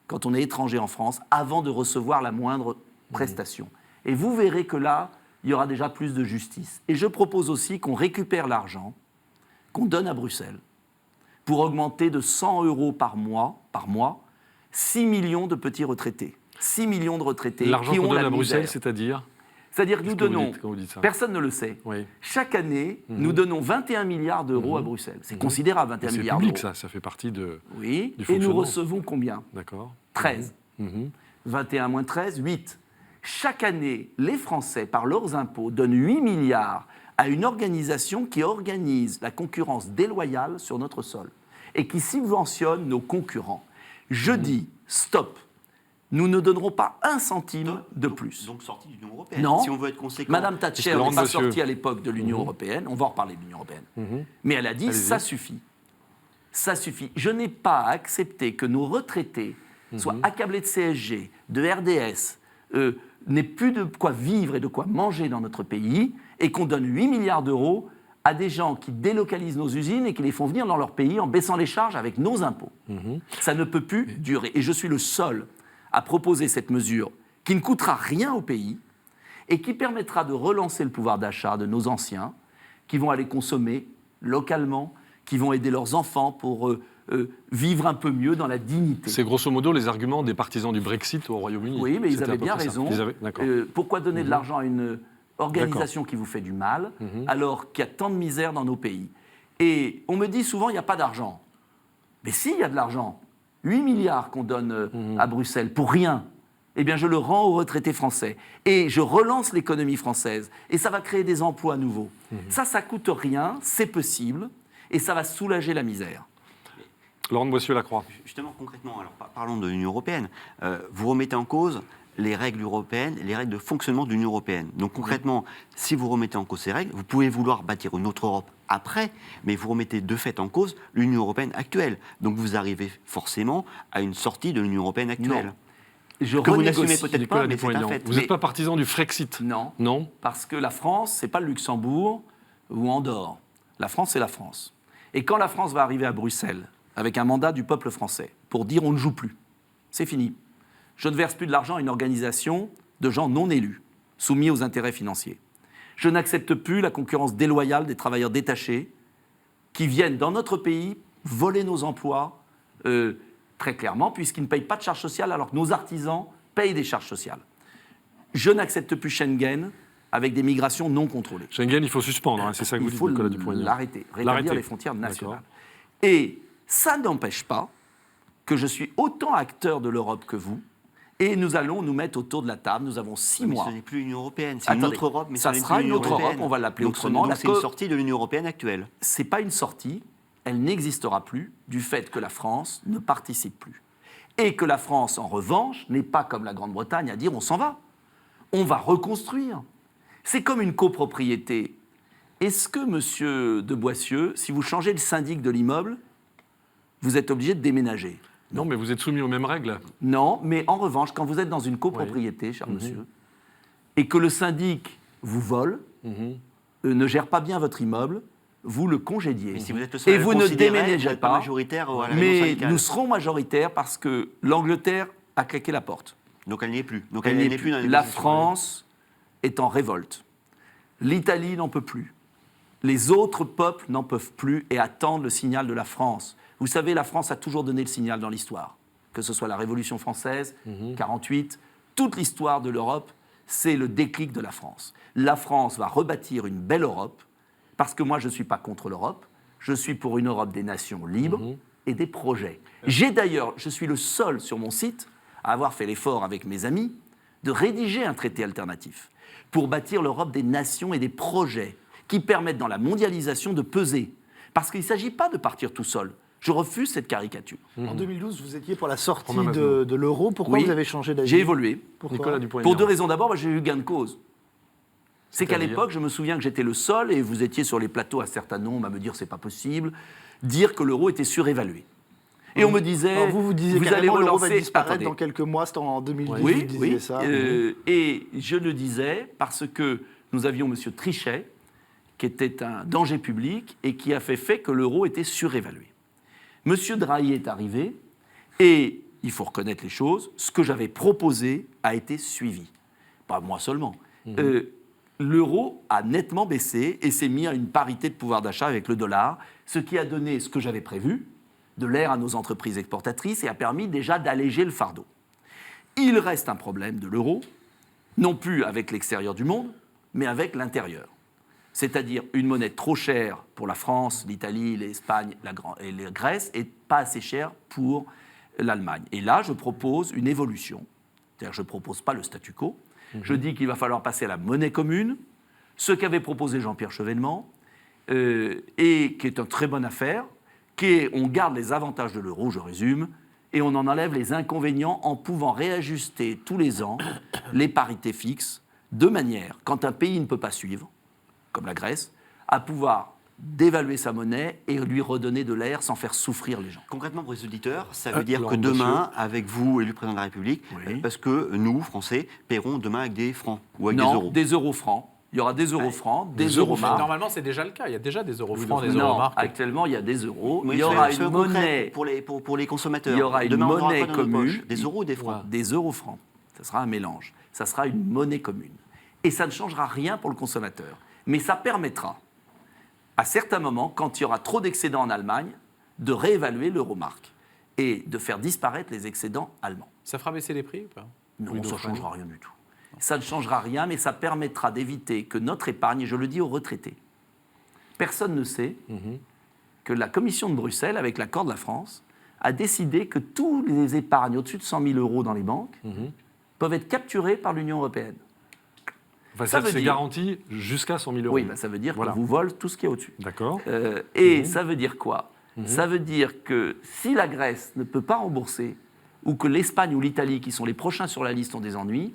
quand on est étranger en France, avant de recevoir la moindre prestation. Et vous verrez que là, il y aura déjà plus de justice. Et je propose aussi qu'on récupère l'argent qu'on donne à Bruxelles pour augmenter de 100 € par mois, 6 millions de petits retraités. 6 millions de retraités l'argent qui qu'on ont donne la à Bruxelles, misère. c'est-à-dire C'est-à-dire que nous donnons, quand vous dites ça personne ne le sait, chaque année, nous donnons 21 milliards d'euros à Bruxelles. C'est considérable, 21 milliards d'euros. C'est public, ça fait partie de Oui, du et nous fonctionnement. recevons combien? D'accord. 13. 21 moins 13, 8. Chaque année, les Français, par leurs impôts, donnent 8 milliards à une organisation qui organise la concurrence déloyale sur notre sol et qui subventionne nos concurrents. Je dis stop. Nous ne donnerons pas un centime de plus. Donc sortie de l'Union européenne. Non. Si on veut être conséquent. Madame Thatcher Laurent n'est pas Boissieu. sortie à l'époque de l'Union européenne. On va en reparler de l'Union européenne. Mais elle a dit Allez-y. ça suffit. Ça suffit. Je n'ai pas à accepter que nos retraités soient accablés de CSG, de RDS, n'aient plus de quoi vivre et de quoi manger dans notre pays et qu'on donne 8 milliards d'euros à des gens qui délocalisent nos usines et qui les font venir dans leur pays en baissant les charges avec nos impôts. Ça ne peut plus durer. Et je suis le seul à proposer cette mesure qui ne coûtera rien au pays et qui permettra de relancer le pouvoir d'achat de nos anciens qui vont aller consommer localement, qui vont aider leurs enfants pour vivre un peu mieux dans la dignité. C'est grosso modo les arguments des partisans du Brexit au Royaume-Uni. Oui, mais ils C'était à avaient peu bien près ça. raison. Ils avaient- D'accord. Pourquoi donner de l'argent à une organisation qui vous fait du mal alors qu'il y a tant de misère dans nos pays? Et on me dit souvent, il n'y a pas d'argent. Mais si, il y a de l'argent. 8 milliards qu'on donne à Bruxelles pour rien. Eh bien, je le rends aux retraités français. Et je relance l'économie française. Et ça va créer des emplois nouveaux. Ça coûte rien, c'est possible. Et ça va soulager la misère. Laurent Boissieu-Lacroix. Justement, concrètement, alors parlons de l'Union européenne. Vous remettez en cause les règles européennes, les règles de fonctionnement de l'Union européenne. Donc concrètement, si vous remettez en cause ces règles, vous pouvez vouloir bâtir une autre Europe après, mais vous remettez de fait en cause l'Union européenne actuelle. Donc vous arrivez forcément à une sortie de l'Union européenne actuelle. Non. Je Que vous renégocie. n'assumez peut-être Nicolas pas, mais c'est un Dupont-Aignan. fait. Vous n'êtes pas partisan du Frexit? Non. Non. Parce que la France, c'est pas le Luxembourg ou Andorre. La France, c'est la France. Et quand la France va arriver à Bruxelles, avec un mandat du peuple français, pour dire on ne joue plus, c'est fini. Je ne verse plus de l'argent à une organisation de gens non élus, soumis aux intérêts financiers. Je n'accepte plus la concurrence déloyale des travailleurs détachés qui viennent dans notre pays voler nos emplois, très clairement, puisqu'ils ne payent pas de charges sociales alors que nos artisans payent des charges sociales. Je n'accepte plus Schengen avec des migrations non contrôlées. Schengen, il faut suspendre, hein, c'est ça que vous Il dites, faut Nicolas Dupont-Aignan. l'arrêter, rétablir L'arrêter. les frontières nationales. D'accord. Et ça n'empêche pas que je suis autant acteur de l'Europe que vous, et nous allons nous mettre autour de la table. Nous avons 6 Mais mois. ce n'est plus l'Union européenne, c'est une Attendez, autre Europe, mais ça ce n'est sera plus une l'Union autre européenne. Europe, on va l'appeler Donc, autrement. donc, c'est une La co- sortie de l'Union européenne actuelle. C'est pas une sortie, elle n'existera plus du fait que la France ne participe plus. Et que la France, en revanche, n'est pas comme la Grande-Bretagne à dire on s'en va. On va reconstruire. C'est comme une copropriété. Est-ce que, monsieur de Boissieu, si vous changez le syndic de l'immeuble, vous êtes obligé de déménager? Non, mais vous êtes soumis aux mêmes règles. Non, mais en revanche, quand vous êtes dans une copropriété, cher monsieur, et que le syndic vous vole, ne gère pas bien votre immeuble, vous le congédiez. Mais si vous êtes le seul Et à le vous ne considérer, vous déménagez n'êtes pas pas. majoritaire à la réunion Mais syndicale. nous serons majoritaires parce que l'Angleterre a claqué la porte. Donc elle n'y est plus. Donc Elle elle n'est n'est plus dans les La négociations. France est en révolte. L'Italie n'en peut plus. Les autres peuples n'en peuvent plus et attendent le signal de la France. Vous savez, la France a toujours donné le signal dans l'histoire. Que ce soit la Révolution française, 48, toute l'histoire de l'Europe, c'est le déclic de la France. La France va rebâtir une belle Europe, parce que moi, je ne suis pas contre l'Europe. Je suis pour une Europe des nations libres et des projets. Je suis le seul sur mon site à avoir fait l'effort avec mes amis de rédiger un traité alternatif pour bâtir l'Europe des nations et des projets qui permettent dans la mondialisation de peser. Parce qu'il ne s'agit pas de partir tout seul. Je refuse cette caricature. En 2012, vous étiez pour la sortie Romain de l'euro. Pourquoi Oui, vous avez changé d'avis? J'ai évolué. Pourquoi Nicolas Dupont-Aignan. Pour deux raisons. D'abord, j'ai eu gain de cause. C'est qu'à C'est-à-dire l'époque, je me souviens que j'étais le seul, et vous étiez sur les plateaux à certains noms à me dire c'est pas possible, dire que l'euro était surévalué. Et on me disait, Alors vous disiez allez carrément l'euro va relancer. disparaître Attendez. dans quelques mois. C'était en 2010 Oui, vous disiez oui. ça. Et je le disais parce que nous avions M. Trichet, qui était un danger public et qui a fait que l'euro était surévalué. M. Draghi est arrivé et, il faut reconnaître les choses, ce que j'avais proposé a été suivi. Pas moi seulement. L'euro a nettement baissé et s'est mis à une parité de pouvoir d'achat avec le dollar, ce qui a donné ce que j'avais prévu, de l'air à nos entreprises exportatrices et a permis déjà d'alléger le fardeau. Il reste un problème de l'euro, non plus avec l'extérieur du monde, mais avec l'intérieur. C'est-à-dire une monnaie trop chère pour la France, l'Italie, l'Espagne et la Grèce, et pas assez chère pour l'Allemagne. Et là, je propose une évolution. C'est-à-dire, je ne propose pas le statu quo, Je dis qu'il va falloir passer à la monnaie commune, ce qu'avait proposé Jean-Pierre Chevènement, et qui est une très bonne affaire, on garde les avantages de l'euro, je résume, et on en enlève les inconvénients en pouvant réajuster tous les ans les parités fixes, de manière, quand un pays ne peut pas suivre, comme la Grèce, à pouvoir dévaluer sa monnaie et lui redonner de l'air sans faire souffrir les gens. Concrètement, pour les auditeurs, ça veut dire Laurent que demain, avec vous, élu président de la République, Oui. parce que nous, Français, paierons demain avec des francs ou avec des Non, euros. des euros francs. Il y aura des euros francs, des euros marques. Normalement, c'est déjà le cas. Il y a déjà des euros francs, des euros Non, marques. actuellement, il y a des euros. Oui, il y aura soyons une concrets monnaie, pour les consommateurs. il y aura une Demain, on n'aura monnaie pas dans nos commune. poches des euros ou des francs. des euros francs. Ça sera un mélange. Ça sera une monnaie commune. Et ça ne changera rien pour le consommateur. Mais ça permettra, à certains moments, quand il y aura trop d'excédents en Allemagne, de réévaluer l'euro-marque et de faire disparaître les excédents allemands. Ça fera baisser les prix ou pas? Non, Oui, ça ne Dauphin. changera rien du tout. Ça ne changera rien, mais ça permettra d'éviter que notre épargne, et je le dis aux retraités, personne ne sait que la Commission de Bruxelles, avec l'accord de la France, a décidé que tous les épargnes au-dessus de 100 000 euros dans les banques peuvent être capturés par l'Union européenne. Enfin, Ça veut c'est dire- garanti jusqu'à 100 000 euros. Oui, bah, ça veut dire Voilà. qu'on vous vole tout ce qui est au-dessus. D'accord. Et ça veut dire quoi? Ça veut dire que si la Grèce ne peut pas rembourser, ou que l'Espagne ou l'Italie, qui sont les prochains sur la liste, ont des ennuis,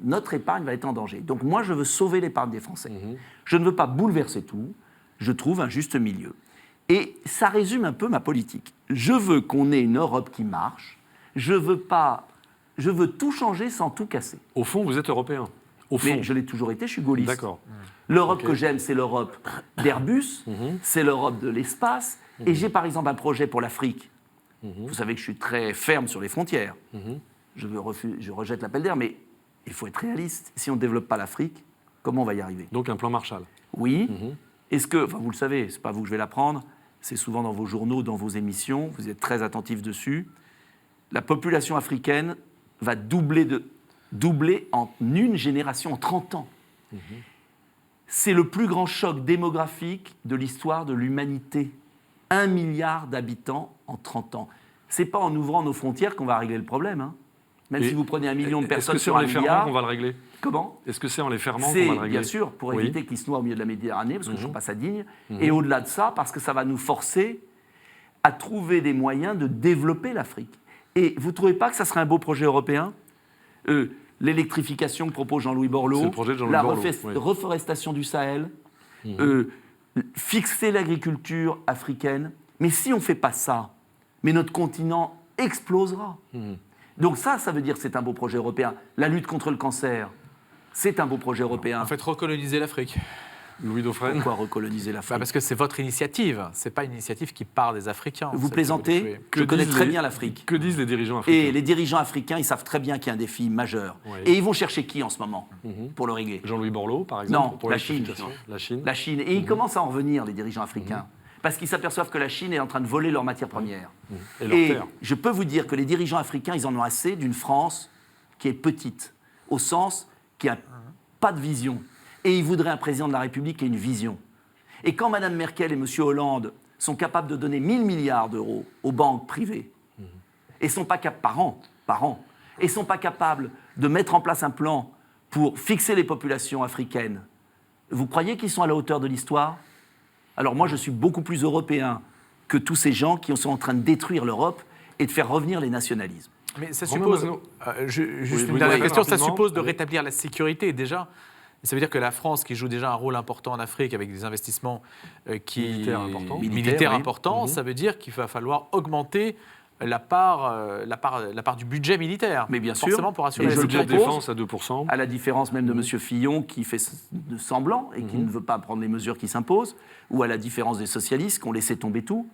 notre épargne va être en danger. Donc moi, je veux sauver l'épargne des Français. Je ne veux pas bouleverser tout, je trouve un juste milieu. Et ça résume un peu ma politique. Je veux qu'on ait une Europe qui marche, je veux tout changer sans tout casser. Au fond, vous êtes européen. Au fond. Mais je l'ai toujours été, je suis gaulliste. D'accord. L'Europe Ok. que j'aime, c'est l'Europe d'Airbus, c'est l'Europe de l'espace. Et j'ai par exemple un projet pour l'Afrique. Vous savez que je suis très ferme sur les frontières. Je rejette l'appel d'air, mais il faut être réaliste. Si on ne développe pas l'Afrique, comment on va y arriver? Donc un plan Marshall. Oui. Est-ce que, enfin vous le savez, c'est pas vous que je vais l'apprendre, c'est souvent dans vos journaux, dans vos émissions, vous êtes très attentifs dessus. La population africaine va doubler en une génération, en 30 ans. C'est le plus grand choc démographique de l'histoire de l'humanité. 1 milliard d'habitants en 30 ans. C'est pas en ouvrant nos frontières qu'on va régler le problème. Hein. Même Et si vous prenez 1 million de Est-ce personnes que c'est sur en 1 les fermant milliard... qu'on va le régler? Comment? Est-ce que c'est en les fermant qu'on C'est, va le régler? bien sûr, pour Oui. éviter qu'ils se noient au milieu de la Méditerranée, parce que je ne trouve pas ça digne. Et au-delà de ça, parce que ça va nous forcer à trouver des moyens de développer l'Afrique. Et vous ne trouvez pas que ça serait un beau projet européen? L'électrification que propose Jean-Louis Borloo, C'est le projet de Jean-Louis la Borloo, oui. reforestation du Sahel, fixer l'agriculture africaine. Mais si on ne fait pas ça, mais notre continent explosera. Donc ça veut dire que c'est un beau projet européen. La lutte contre le cancer, c'est un beau projet européen. En fait, recoloniser l'Afrique. Louis Dauphren. Pourquoi recoloniser l'Afrique? Parce que c'est votre initiative. C'est pas une initiative qui part des Africains. Vous C'est plaisantez? que vous Je connais disent très les- bien l'Afrique. Que disent les dirigeants africains? Et les dirigeants africains, ils savent très bien qu'il y a un défi majeur. Oui. Et ils vont chercher qui en ce moment pour le régler? Jean-Louis Borloo, par exemple. Non, pour la Chine. l'électrification. La Chine. La Chine. Et ils commencent à en revenir, les dirigeants africains. Parce qu'ils s'aperçoivent que la Chine est en train de voler leurs matières premières. Et leur terre. je peux vous dire que les dirigeants africains, ils en ont assez d'une France qui est petite, au sens qui n'a pas de vision. Et ils voudraient un président de la République qui ait une vision. Et quand Mme Merkel et M. Hollande sont capables de donner 1 000 milliards d'euros aux banques privées, et sont pas capables, par an, et sont pas capables de mettre en place un plan pour fixer les populations africaines, vous croyez qu'ils sont à la hauteur de l'histoire? Alors moi, je suis beaucoup plus européen que tous ces gens qui sont en train de détruire l'Europe et de faire revenir les nationalismes. Mais ça Romain suppose. Masneau. Juste Oui, une dernière oui, question. Ça rapidement. suppose de Oui. rétablir la sécurité déjà. Ça veut dire que la France, qui joue déjà un rôle important en Afrique avec des investissements Militaires importants. militaires oui. importants, ça veut dire qu'il va falloir augmenter la part du budget militaire. Mais bien sûr. Forcément pour assurer Et la je Le le budget de sécurité. défense à 2%. À la différence même de M. Fillon qui fait de semblant et qui ne veut pas prendre les mesures qui s'imposent, ou à la différence des socialistes qui ont laissé tomber tout.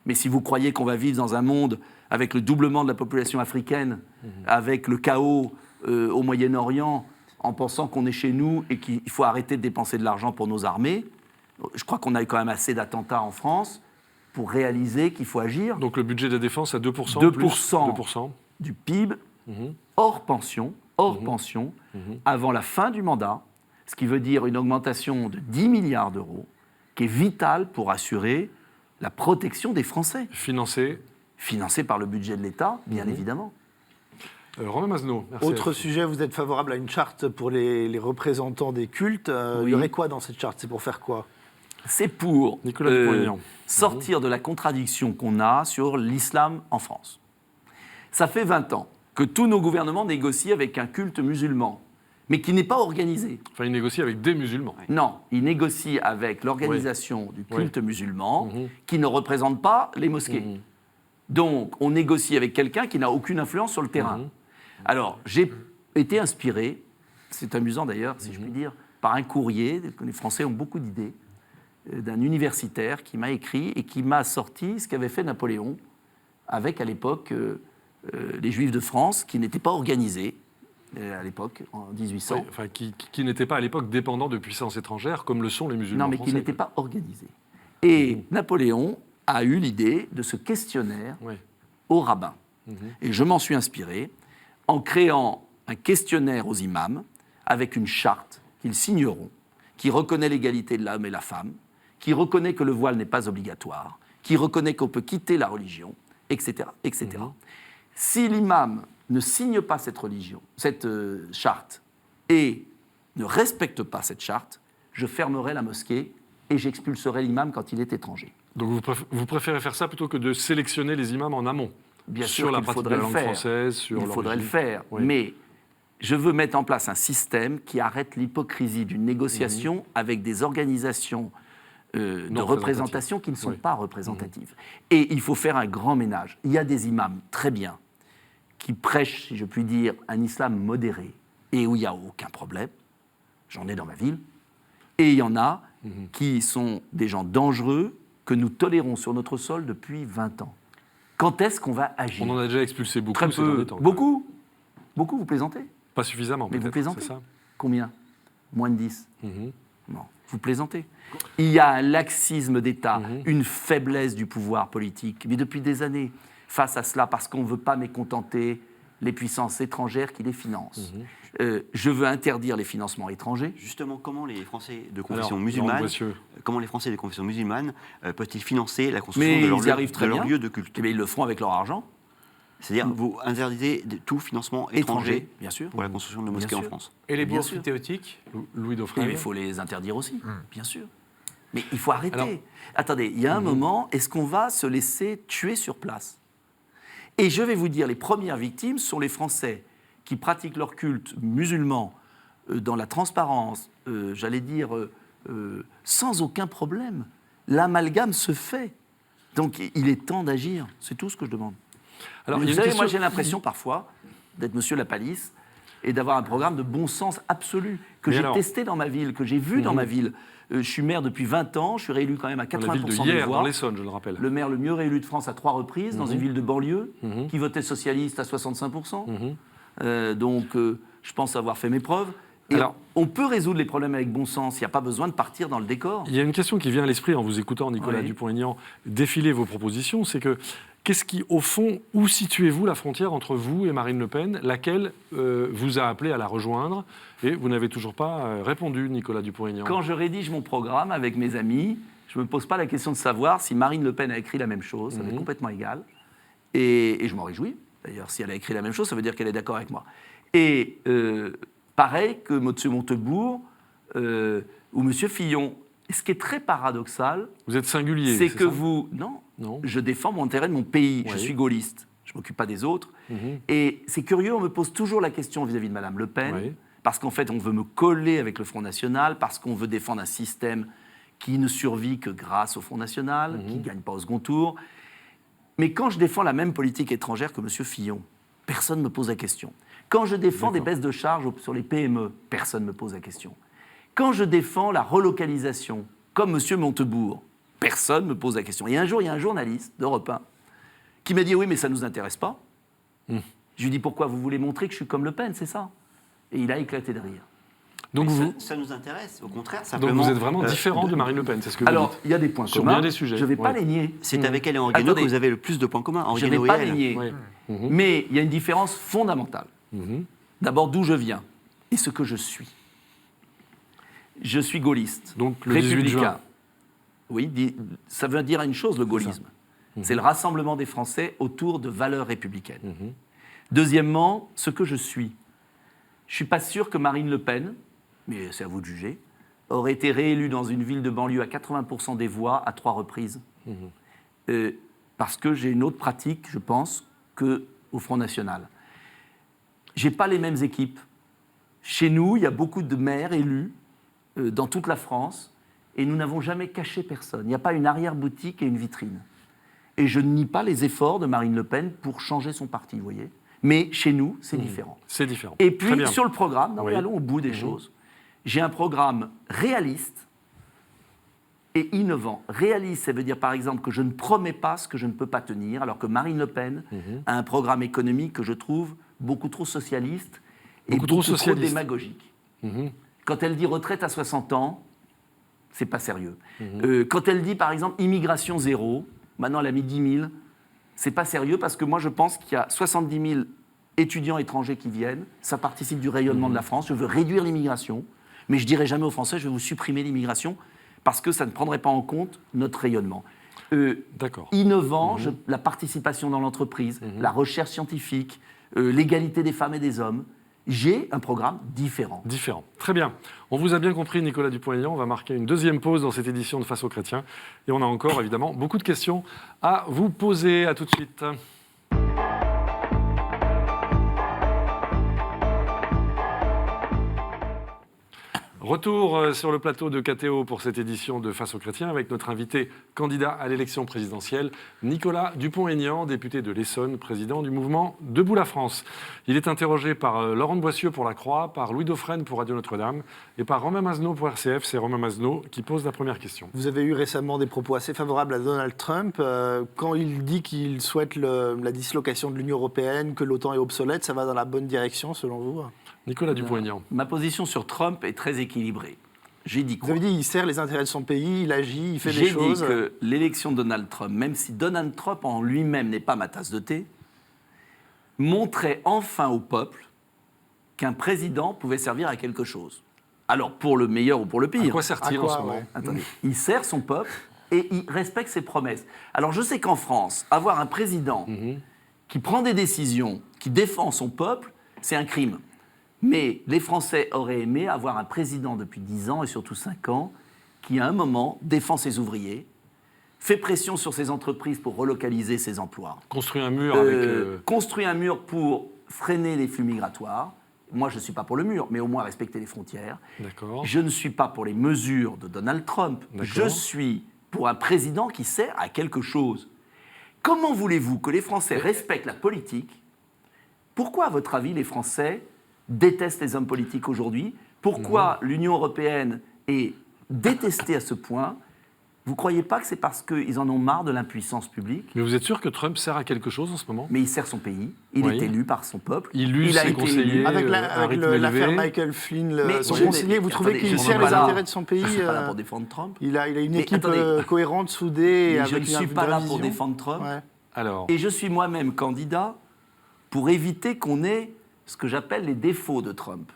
Mais si vous croyez qu'on va vivre dans un monde avec le doublement de la population africaine, avec le chaos au Moyen-Orient, en pensant qu'on est chez nous et qu'il faut arrêter de dépenser de l'argent pour nos armées, je crois qu'on a eu quand même assez d'attentats en France pour réaliser qu'il faut agir. Donc le budget de la défense à 2%. 2%. Plus 2%. Du PIB hors pension, avant la fin du mandat, ce qui veut dire une augmentation de 10 milliards d'euros, qui est vitale pour assurer la protection des Français, Financé. financée par le budget de l'État, bien évidemment. Romain Masneau, RCF. Autre sujet, vous êtes favorable à une charte pour les représentants des cultes. Il y aurait quoi dans cette charte? C'est pour faire quoi? C'est pour Nicolas Dupont-Aignan. sortir de la contradiction qu'on a sur l'islam en France. Ça fait 20 ans que tous nos gouvernements négocient avec un culte musulman, mais qui n'est pas organisé. Enfin, il négocie avec des musulmans. Non, ils négocient avec l'organisation du culte musulman qui ne représente pas les mosquées. Donc, on négocie avec quelqu'un qui n'a aucune influence sur le terrain. Alors, j'ai été inspiré, c'est amusant d'ailleurs, si je puis dire, par un courrier, les Français ont beaucoup d'idées, d'un universitaire qui m'a écrit et qui m'a sorti ce qu'avait fait Napoléon avec, à l'époque, les Juifs de France, qui n'étaient pas organisés, à l'époque, en 1800. Oui, enfin, qui n'étaient pas à l'époque dépendants de puissances étrangères, comme le sont les musulmans Non, mais français. qui n'étaient pas organisés. Et Napoléon a eu l'idée de ce questionnaire Oui. aux rabbins. Et je m'en suis inspiré en créant un questionnaire aux imams avec une charte qu'ils signeront, qui reconnaît l'égalité de l'homme et la femme, qui reconnaît que le voile n'est pas obligatoire, qui reconnaît qu'on peut quitter la religion, etc. etc. Si l'imam ne signe pas cette charte et ne respecte pas cette charte, je fermerai la mosquée et j'expulserai l'imam quand il est étranger. Donc vous préférez faire ça plutôt que de sélectionner les imams en amont? Bien sur sûr la qu'il pratique de faudrait la le langue faire. française, sur Il faudrait le l'origine. faire, Oui. mais je veux mettre en place un système qui arrête l'hypocrisie d'une négociation avec des organisations de Non représentation qui ne sont Oui. pas représentatives. Et il faut faire un grand ménage. Il y a des imams très bien qui prêchent, si je puis dire, un islam modéré et où il n'y a aucun problème. J'en ai dans ma ville. Et il y en a qui sont des gens dangereux que nous tolérons sur notre sol depuis 20 ans. Quand est-ce qu'on va agir? On en a déjà expulsé beaucoup Très ces peu. derniers temps. Beaucoup? Beaucoup, vous plaisantez? Pas suffisamment, Mais vous peut-être, plaisantez? c'est ça? Combien? Moins de 10. Mhm. Non, vous plaisantez. Il y a un laxisme d'État, une faiblesse du pouvoir politique, mais depuis des années, face à cela, parce qu'on ne veut pas mécontenter les puissances étrangères qui les financent. Je veux interdire les financements étrangers. Justement, comment les Français de Alors, confession Laurent musulmane, Boissieu. peuvent-ils financer la construction Mais de leur, ils y arrivent très bien. lieu de culte? Eh bien, ils le feront avec leur argent. C'est-à-dire, vous interdisez tout financement étranger Bien sûr. pour la construction de mosquées Bien en sûr. France. Et les Bien bourses sûr. théotiques? Louis Oui, Dauphren. mais il faut les interdire aussi, bien sûr. Mais il faut arrêter. Alors- Attendez, il y a un moment, est-ce qu'on va se laisser tuer sur place? Et je vais vous dire, les premières victimes sont les Français qui pratiquent leur culte musulman dans la transparence, j'allais dire, sans aucun problème. L'amalgame se fait. Donc il est temps d'agir. C'est tout ce que je demande. Alors, Vous il y a une savez, question- moi j'ai l'impression parfois d'être monsieur Lapalisse et d'avoir un programme de bon sens absolu que Mais j'ai alors- testé dans ma ville, que j'ai vu dans ma ville. Je suis maire depuis 20 ans, je suis réélu quand même à Dans la ville 80% de des hier, voix. dans l'Essonne, je le rappelle. Le maire le mieux réélu de France à 3 reprises, dans une ville de banlieue, qui votait socialiste à 65%. Donc, je pense avoir fait mes preuves. Et Alors- on peut résoudre les problèmes avec bon sens, il n'y a pas besoin de partir dans le décor. Il y a une question qui vient à l'esprit en vous écoutant, Nicolas Oui. Dupont-Aignan, défiler vos propositions, c'est que qu'est-ce qui, au fond, où situez-vous la frontière entre vous et Marine Le Pen, laquelle vous a appelé à la rejoindre, et vous n'avez toujours pas répondu, Nicolas Dupont-Aignan. Quand je rédige mon programme avec mes amis, je ne me pose pas la question de savoir si Marine Le Pen a écrit la même chose, ça m'est complètement égal. Et je m'en réjouis. D'ailleurs, si elle a écrit la même chose, ça veut dire qu'elle est d'accord avec moi. Et pareil que M. Montebourg ou M. Fillon. Et ce qui est très paradoxal, Vous êtes singulier, c'est que ça vous... Non, Non. je défends mon intérêt de mon pays. Oui. Je suis gaulliste. Je ne m'occupe pas des autres. Et c'est curieux, on me pose toujours la question vis-à-vis de Mme Le Pen, Oui. parce qu'en fait, on veut me coller avec le Front National, parce qu'on veut défendre un système qui ne survit que grâce au Front National, qui ne gagne pas au second tour. Mais quand je défends la même politique étrangère que M. Fillon, personne ne me pose la question. Quand je défends des baisses de charges sur les PME, personne ne me pose la question. Quand je défends la relocalisation, comme M. Montebourg, personne ne me pose la question. Et un jour, il y a un journaliste d'Europe 1 qui m'a dit « Oui, mais ça ne nous intéresse pas. Je lui dis « Pourquoi? Vous voulez montrer que je suis comme Le Pen, c'est ça ?» Et il a éclaté de rire. Donc, Mais vous, ça nous intéresse, au contraire. donc Simplement, vous êtes vraiment différent de Marine Le Pen, c'est ce que vous Alors, dites. il y a des points Sur communs. bien des sujets, Je ne vais pas ouais. les nier. C'est avec elle et Henri Guénaud Attendez. que vous avez le plus de points communs. Henri Je ne vais Guénaud et pas elle. les nier. Oui. Mais il y a une différence fondamentale. D'abord, d'où je viens et ce que je suis. Je suis gaulliste. Donc, le 18 républicain. juin. Oui, ça veut dire une chose, le gaullisme. C'est le rassemblement des Français autour de valeurs républicaines. Deuxièmement, ce que je suis. Je ne suis pas sûr que Marine Le Pen, mais c'est à vous de juger, aurait été réélue dans une ville de banlieue à 80% des voix à 3 reprises. Parce que j'ai une autre pratique, je pense, qu'au Front National. Je n'ai pas les mêmes équipes. Chez nous, il y a beaucoup de maires élus dans toute la France, et nous n'avons jamais caché personne. Il n'y a pas une arrière-boutique et une vitrine. Et je ne nie pas les efforts de Marine Le Pen pour changer son parti, vous voyez. Mais chez nous, c'est différent. C'est différent. Et Très puis, bien. sur le programme, Oui. allons au bout des choses. J'ai un programme réaliste et innovant. Réaliste, ça veut dire, par exemple, que je ne promets pas ce que je ne peux pas tenir, alors que Marine Le Pen a un programme économique que je trouve beaucoup trop socialiste et beaucoup trop démagogique. Quand elle dit retraite à 60 ans, c'est pas sérieux. Quand elle dit, par exemple, immigration zéro, maintenant elle a mis 10 000, c'est pas sérieux parce que moi je pense qu'il y a 70 000 étudiants étrangers qui viennent, ça participe du rayonnement de la France, je veux réduire l'immigration, mais je dirai jamais aux Français je vais vous supprimer l'immigration parce que ça ne prendrait pas en compte notre rayonnement. D'accord. Innovant, la participation dans l'entreprise, la recherche scientifique, l'égalité des femmes et des hommes, j'ai un programme différent. Différent. Très bien. On vous a bien compris, Nicolas Dupont-Aignan. On va marquer une deuxième pause dans cette édition de Face aux chrétiens. Et on a encore, évidemment, beaucoup de questions à vous poser. À tout de suite. Retour sur le plateau de KTO pour cette édition de Face aux chrétiens avec notre invité candidat à l'élection présidentielle, Nicolas Dupont-Aignan, député de l'Essonne, président du mouvement Debout la France. Il est interrogé par Laurent de Boissieu pour La Croix, par Louis Dauphren pour Radio Notre-Dame et par Romain Masneau pour RCF. C'est Romain Masneau qui pose la première question. Vous avez eu récemment des propos assez favorables à Donald Trump. Quand il dit qu'il souhaite la dislocation de l'Union européenne, que l'OTAN est obsolète, ça va dans la bonne direction selon vous ? Nicolas Dupont-Aignan. Ma position sur Trump est très équilibrée. J'ai dit quoi ? Vous avez dit il sert les intérêts de son pays, il agit, il fait des J'ai choses. dit que l'élection de Donald Trump, même si Donald Trump en lui-même n'est pas ma tasse de thé, montrait enfin au peuple qu'un président pouvait servir à quelque chose. Alors, pour le meilleur ou pour le À pire. quoi sert-il À en quoi, ce moment ouais. Attendez, il sert son peuple et il respecte ses promesses. Alors, je sais qu'en France, avoir un président qui prend des décisions, qui défend son peuple, c'est un crime. Mais les Français auraient aimé avoir un président depuis 10 ans et surtout 5 ans qui, à un moment, défend ses ouvriers, fait pression sur ses entreprises pour relocaliser ses emplois. Construit un mur avec... Construit un mur pour freiner les flux migratoires. Moi, je ne suis pas pour le mur, mais au moins respecter les frontières. D'accord. Je ne suis pas pour les mesures de Donald Trump. D'accord. Je suis pour un président qui sert à quelque chose. Comment voulez-vous que les Français respectent la politique ? Pourquoi, à votre avis, les Français détestent les hommes politiques aujourd'hui ? Pourquoi l'Union européenne est détestée à ce point ? Vous ne croyez pas que c'est parce qu'ils en ont marre de l'impuissance publique ? Mais vous êtes sûr que Trump sert à quelque chose en ce moment ? Mais il sert son pays, il Oui. est élu par son peuple. Il use a ses été conseillers. élu. Avec un rythme l'affaire élevé. Michael Flynn, Mais son je- conseiller, vous trouvez attendez, qu'il je sert suis les pas là. intérêts de son pays Je ne suis pas là pour défendre Trump. Il a une Mais équipe attendez. cohérente, soudée, et Mais je avec ne une suis pas vraie là pour vision. défendre Trump. Ouais. Alors, Et je suis moi-même candidat pour éviter qu'on ait ce que j'appelle les défauts de Trump.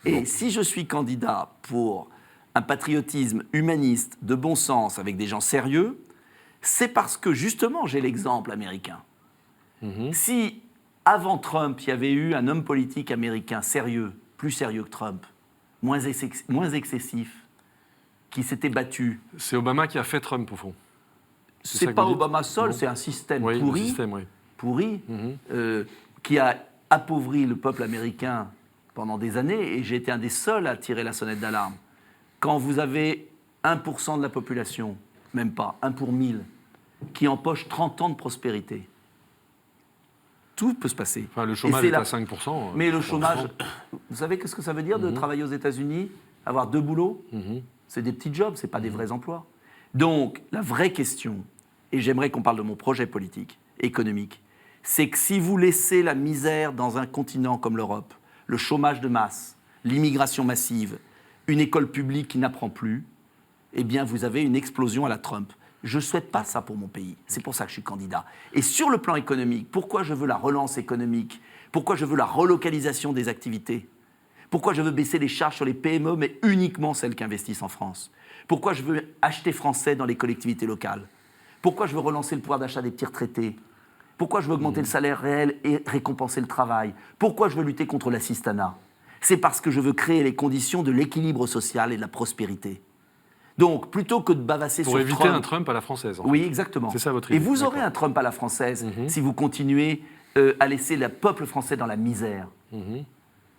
Et si je suis candidat pour un patriotisme humaniste, de bon sens, avec des gens sérieux, c'est parce que justement j'ai l'exemple américain. Si avant Trump, il y avait eu un homme politique américain sérieux, plus sérieux que Trump, moins excessif, qui s'était battu, c'est Obama qui a fait Trump, au fond. C'est ça c'est que pas vous dites ? Obama seul, Non. c'est un système Oui, le pourri. système, oui. pourri, qui a appauvri le peuple américain pendant des années, et j'ai été un des seuls à tirer la sonnette d'alarme. Quand vous avez 1% de la population, même pas, 1 pour 1000, qui empoche 30 ans de prospérité, tout peut se passer. Enfin, le Et chômage c'est est la- à 5%. Mais le en chômage, France. vous savez ce que ça veut dire de travailler aux États-Unis, avoir 2 boulots? C'est des petits jobs, c'est pas des vrais emplois. Donc, la vraie question, et j'aimerais qu'on parle de mon projet politique, économique, c'est que si vous laissez la misère dans un continent comme l'Europe, le chômage de masse, l'immigration massive, une école publique qui n'apprend plus, eh bien, vous avez une explosion à la Trump. Je ne souhaite pas ça pour mon pays. C'est pour ça que je suis candidat. Et sur le plan économique, pourquoi je veux la relance économique? Pourquoi je veux la relocalisation des activités? Pourquoi je veux baisser les charges sur les PME, mais uniquement celles qui investissent en France? Pourquoi je veux acheter français dans les collectivités locales? Pourquoi je veux relancer le pouvoir d'achat des petits retraités? Pourquoi je veux augmenter le salaire réel et récompenser le travail? Pourquoi je veux lutter contre l'assistanat? C'est parce que je veux créer les conditions de l'équilibre social et de la prospérité. Donc, plutôt que de bavasser Pour sur éviter un Trump à la française. En Oui, fait. exactement. C'est ça votre Et idée. vous aurez D'accord. un Trump à la française Mhm. si vous continuez à laisser le peuple français dans la misère. Mhm.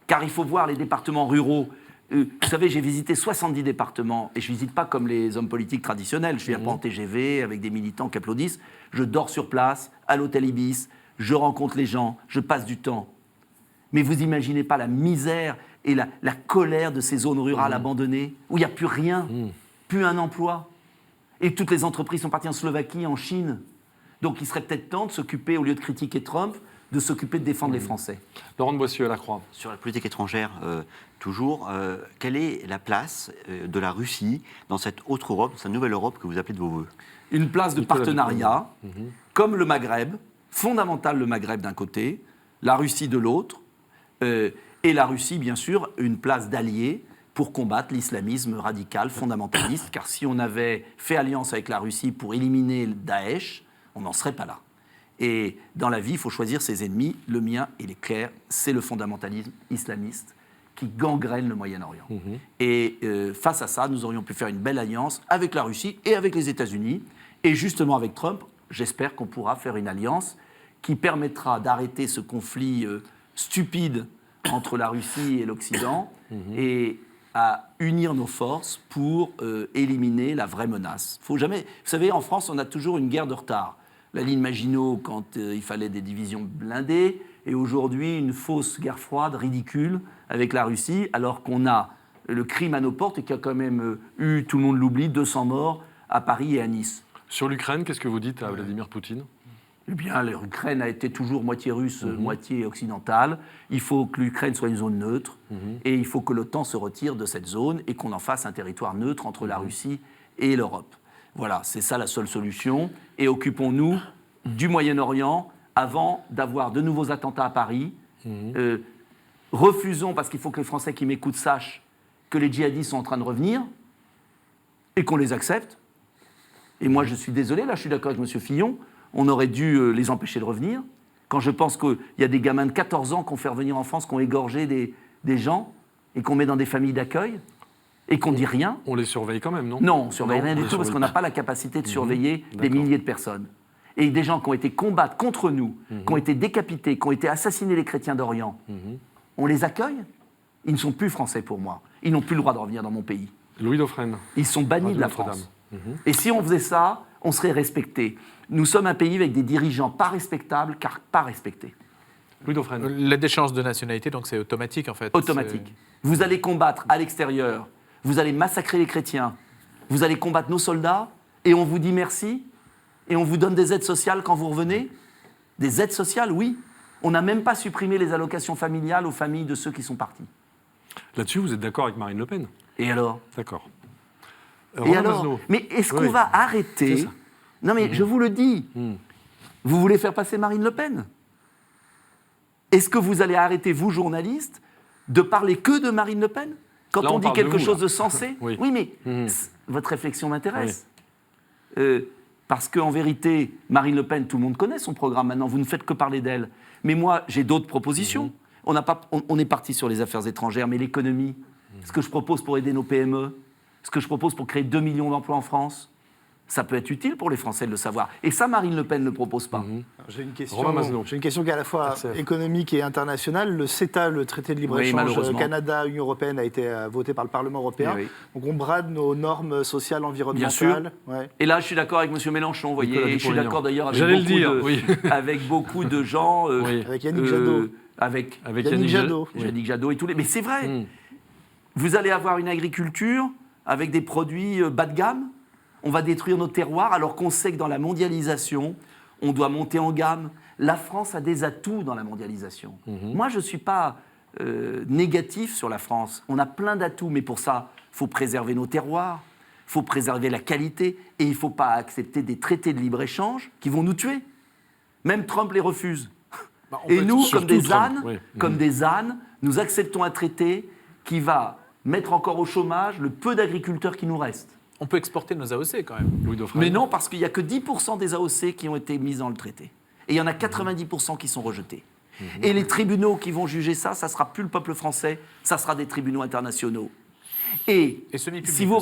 Car il faut voir les départements ruraux. Vous savez, j'ai visité 70 départements et je ne visite pas comme les hommes politiques traditionnels. Je ne viens pas en TGV avec des militants qui applaudissent. Je dors sur place, à l'hôtel Ibis, je rencontre les gens, je passe du temps. Mais vous n'imaginez pas la misère et la colère de ces zones rurales abandonnées où il n'y a plus rien, plus un emploi. Et toutes les entreprises sont parties en Slovaquie, en Chine. Donc il serait peut-être temps de s'occuper, au lieu de critiquer Trump, de s'occuper de défendre les Français. Laurent de Boissieu à la Croix. Sur la politique étrangère, toujours, quelle est la place de la Russie dans cette autre Europe, cette nouvelle Europe que vous appelez de vos voeux? Une place de Nicolas partenariat, comme le Maghreb, fondamental le Maghreb d'un côté, la Russie de l'autre, et la Russie, bien sûr, une place d'allié pour combattre l'islamisme radical, fondamentaliste, car si on avait fait alliance avec la Russie pour éliminer le Daesh, on n'en serait pas là. Et dans la vie, il faut choisir ses ennemis. Le mien, il est clair, c'est le fondamentalisme islamiste qui gangrène le Moyen-Orient. Et face à ça, nous aurions pu faire une belle alliance avec la Russie et avec les États-Unis. Et justement avec Trump, j'espère qu'on pourra faire une alliance qui permettra d'arrêter ce conflit stupide entre la Russie et l'Occident et à unir nos forces pour éliminer la vraie menace. Faut jamais... Vous savez, en France, on a toujours une guerre de retard. La ligne Maginot, quand il fallait des divisions blindées, et aujourd'hui, une fausse guerre froide, ridicule, avec la Russie, alors qu'on a le crime à nos portes et qu'il y a quand même eu, tout le monde l'oublie, 200 morts à Paris et à Nice. Sur l'Ukraine, qu'est-ce que vous dites à Vladimir Poutine? Eh bien, l'Ukraine a été toujours moitié russe, moitié occidentale. Il faut que l'Ukraine soit une zone neutre et il faut que l'OTAN se retire de cette zone et qu'on en fasse un territoire neutre entre la Russie et l'Europe. Voilà, c'est ça la seule solution. Et occupons-nous du Moyen-Orient avant d'avoir de nouveaux attentats à Paris. Refusons, parce qu'il faut que les Français qui m'écoutent sachent que les djihadistes sont en train de revenir et qu'on les accepte. Et moi, je suis désolé, là, je suis d'accord avec M. Fillon, on aurait dû les empêcher de revenir. Quand je pense qu'il y a des gamins de 14 ans qu'on fait revenir en France, qui ont égorgé des gens et qu'on met dans des familles d'accueil et qu'on ne dit rien. On les surveille quand même, non? Non, on ne surveille Non, rien on du les tout parce surveille qu'on n'a pas. pas la capacité de surveiller des D'accord. milliers de personnes. Et des gens qui ont été combattre contre nous, qui ont été décapités, qui ont été assassinés les chrétiens d'Orient, on les accueille? Ils ne sont plus français pour moi. Ils n'ont plus le droit de revenir dans mon pays. Louis Dauphren. Ils sont bannis Radio de la Notre-Dame. France. Et si on faisait ça, on serait respecté. Nous sommes un pays avec des dirigeants pas respectables, car pas respectés. Louis Dauphren. La déchéance de nationalité, donc c'est automatique en fait. Automatique. Vous allez combattre à l'extérieur, vous allez massacrer les chrétiens, vous allez combattre nos soldats, et on vous dit merci, et on vous donne des aides sociales quand vous revenez. Des aides sociales, oui. On n'a même pas supprimé les allocations familiales aux familles de ceux qui sont partis. Là-dessus, vous êtes d'accord avec Marine Le Pen? Et alors? D'accord. Et Romain alors? Masneau. Mais est-ce Oui. qu'on va C'est arrêter? ça. Non mais je vous le dis. Vous voulez faire passer Marine Le Pen? Est-ce que vous allez arrêter, vous journalistes, de parler que de Marine Le Pen? Quand Là, on on dit parle de quelque vous, chose là. de sensé? Oui. Mais votre réflexion m'intéresse. Parce qu'en vérité, Marine Le Pen, tout le monde connaît son programme maintenant, vous ne faites que parler d'elle. Mais moi, j'ai d'autres propositions. On est parti sur les affaires étrangères, mais l'économie, ce que je propose pour aider nos PME, ce que je propose pour créer 2 millions d'emplois en France, ça peut être utile pour les Français de le savoir. Et ça, Marine Le Pen ne le propose pas. J'ai une question. Romain Masneau. J'ai une question qui est à la fois RCF. économique et internationale. Le CETA, le traité de Oui, libre-échange malheureusement. Canada-Union européenne, a été voté par le Parlement européen. Oui, oui. Donc on brade nos normes sociales, environnementales. Bien sûr. Ouais. Et là, je suis d'accord avec M. Mélenchon, vous voyez. Nicolas Et je suis Dupont-Aignan. d'accord d'ailleurs avec, J'allais le beaucoup dire, de- oui. avec beaucoup de gens. Oui. Avec Yannick Jadot. Avec Yannick Jadot. Yannick Jadot et tous les. Mais c'est vrai. Mm. Vous allez avoir une agriculture avec des produits bas de gamme. On va détruire nos terroirs alors qu'on sait que dans la mondialisation, on doit monter en gamme. La France a des atouts dans la mondialisation. Moi, je ne suis pas négatif sur la France. On a plein d'atouts, mais pour ça, il faut préserver nos terroirs, il faut préserver la qualité et il ne faut pas accepter des traités de libre-échange qui vont nous tuer. Même Trump les refuse. Bah, on Et peut nous, être- comme des Trump, ânes, oui. comme des ânes, nous acceptons un traité qui va mettre encore au chômage le peu d'agriculteurs qui nous restent. On peut exporter nos AOC quand même. Louis Dauphren. Mais non, parce qu'il n'y a que 10% des AOC qui ont été mises dans le traité. Et il y en a 90% qui sont rejetés. Et les tribunaux qui vont juger ça, ça ne sera plus le peuple français, ça sera des tribunaux internationaux. Et si vous,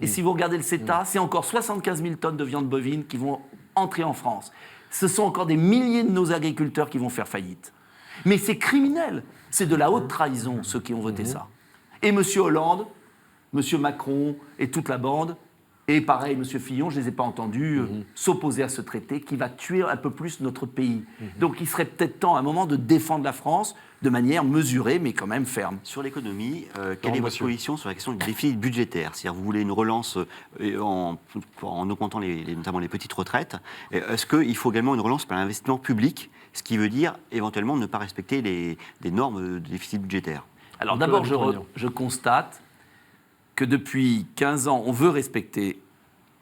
si vous regardez le CETA, c'est encore 75 000 tonnes de viande bovine qui vont entrer en France. Ce sont encore des milliers de nos agriculteurs qui vont faire faillite. Mais c'est criminel. C'est de la haute trahison, ceux qui ont voté ça. Et M. Hollande, M. Macron et toute la bande, et pareil, M. Fillon, je ne les ai pas entendus s'opposer à ce traité qui va tuer un peu plus notre pays. Donc il serait peut-être temps à un moment de défendre la France de manière mesurée, mais quand même ferme. Sur l'économie, quelle est votre position sur la question du déficit budgétaire? C'est-à-dire, vous voulez une relance en augmentant notamment les petites retraites. Est-ce qu'il faut également une relance par l'investissement public, ce qui veut dire éventuellement ne pas respecter les normes de déficit budgétaire? Alors d'abord, je constate que depuis 15 ans, on veut respecter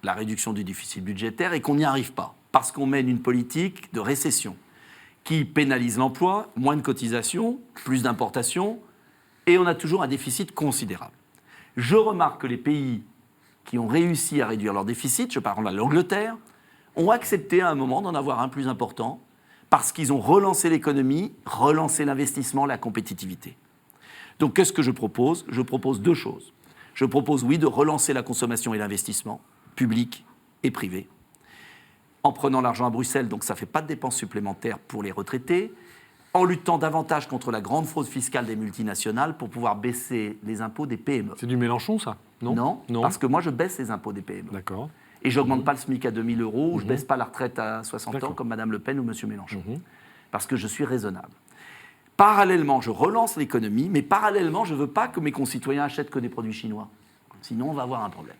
la réduction du déficit budgétaire et qu'on n'y arrive pas, parce qu'on mène une politique de récession qui pénalise l'emploi, moins de cotisations, plus d'importations, et on a toujours un déficit considérable. Je remarque que les pays qui ont réussi à réduire leur déficit, je parle de l'Angleterre, ont accepté à un moment d'en avoir un plus important, parce qu'ils ont relancé l'économie, relancé l'investissement, la compétitivité. Donc qu'est-ce que je propose? Je propose deux choses. Je propose, oui, de relancer la consommation et l'investissement, public et privé, en prenant l'argent à Bruxelles, donc ça ne fait pas de dépenses supplémentaires pour les retraités, en luttant davantage contre la grande fraude fiscale des multinationales pour pouvoir baisser les impôts des PME. C'est du Mélenchon, ça? Non, parce que moi, je baisse les impôts des PME. D'accord. Et je n'augmente pas le SMIC à 2 000 €, ou je ne baisse pas la retraite à 60 ans, comme Mme Le Pen ou M. Mélenchon. Parce que je suis raisonnable. Parallèlement, je relance l'économie, mais parallèlement, je ne veux pas que mes concitoyens achètent que des produits chinois. Sinon, on va avoir un problème.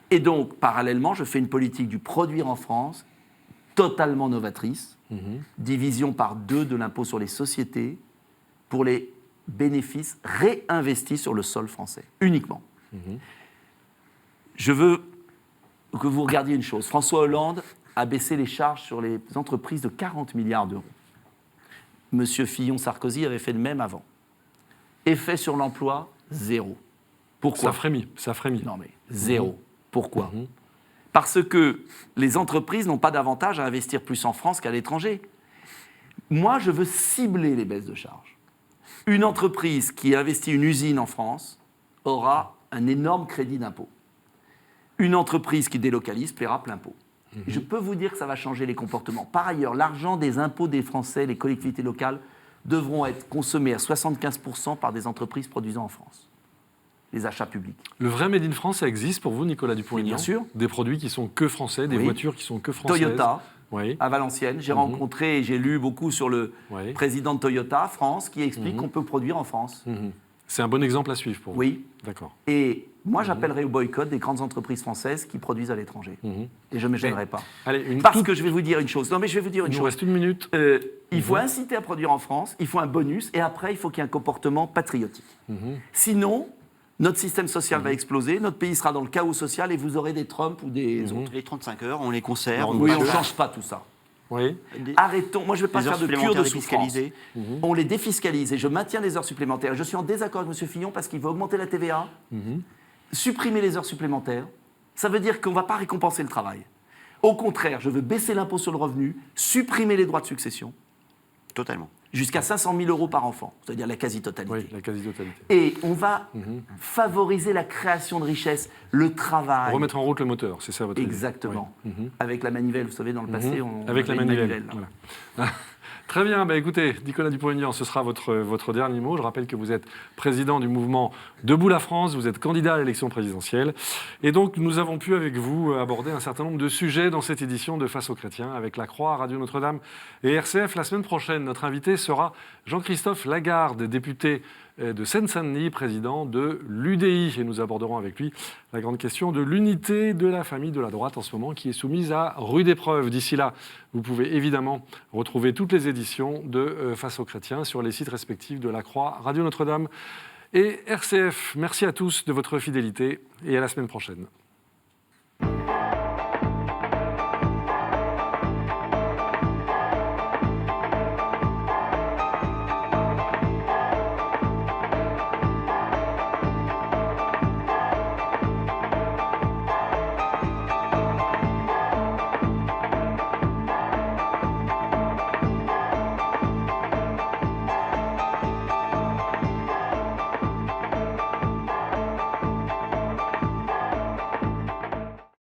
Et donc, parallèlement, je fais une politique du produire en France, totalement novatrice, division par 2 de l'impôt sur les sociétés, pour les bénéfices réinvestis sur le sol français, uniquement. Je veux que vous regardiez une chose. François Hollande a baissé les charges sur les entreprises de 40 milliards d'euros. Monsieur Fillon-Sarkozy avait fait le même avant. Effet sur l'emploi, 0. Pourquoi? Ça frémit. Non mais 0. Pourquoi? Parce que les entreprises n'ont pas d'avantage à investir plus en France qu'à l'étranger. Moi, je veux cibler les baisses de charges. Une entreprise qui investit une usine en France aura un énorme crédit d'impôt. Une entreprise qui délocalise paiera plein pot. Je peux vous dire que ça va changer les comportements. Par ailleurs, l'argent des impôts des Français, les collectivités locales, devront être consommés à 75% par des entreprises produisant en France. Les achats publics. Le vrai Made in France, ça existe pour vous, Nicolas Dupont-Aignan? Bien sûr. Des produits qui sont que français, des voitures qui sont que françaises. Toyota, oui. à Valenciennes. J'ai rencontré et j'ai lu beaucoup sur le président de Toyota France qui explique qu'on peut produire en France. C'est un bon exemple à suivre pour vous? Oui. D'accord. Et moi, j'appellerai au boycott des grandes entreprises françaises qui produisent à l'étranger. Et je ne me gênerai pas. Allez, Parce que je vais vous dire une chose. Non, mais je vais vous dire une Il chose. nous reste 1 minute. Il faut inciter à produire en France, il faut un bonus, et après, il faut qu'il y ait un comportement patriotique. Sinon, notre système social va exploser, notre pays sera dans le chaos social, et vous aurez des Trump ou des autres. Les 35 heures, on les conserve. Oui, on ne change pas tout ça. Oui. Arrêtons. Moi, je ne vais pas Les faire heures de cure de souffrance. défiscalisées. On les défiscalise, et je maintiens les heures supplémentaires. Je suis en désaccord avec M. Fillon parce qu'il veut augmenter la TVA, supprimer les heures supplémentaires. Ça veut dire qu'on ne va pas récompenser le travail. Au contraire, je veux baisser l'impôt sur le revenu, supprimer les droits de succession. Totalement. Jusqu'à 500 000 € par enfant, c'est-à-dire la quasi-totalité. Oui, la quasi-totalité. Et on va favoriser la création de richesses, le travail. Remettre en route le moteur, c'est ça votre idée? Exactement. Oui. Avec la manivelle, vous savez, dans le passé, on Avec la avait une manivelle. Voilà. Très bien, écoutez, Nicolas Dupont-Aignan, ce sera votre dernier mot. Je rappelle que vous êtes président du mouvement Debout la France, vous êtes candidat à l'élection présidentielle. Et donc, nous avons pu, avec vous, aborder un certain nombre de sujets dans cette édition de Face aux chrétiens, avec la Croix, Radio Notre-Dame et RCF. La semaine prochaine, notre invité sera Jean-Christophe Lagarde, député de Seine-Saint-Denis, président de l'UDI. Et nous aborderons avec lui la grande question de l'unité de la famille de la droite en ce moment, qui est soumise à rude épreuve. D'ici là, vous pouvez évidemment retrouver toutes les éditions de Face aux chrétiens sur les sites respectifs de la Croix, Radio Notre-Dame et RCF. Merci à tous de votre fidélité et à la semaine prochaine.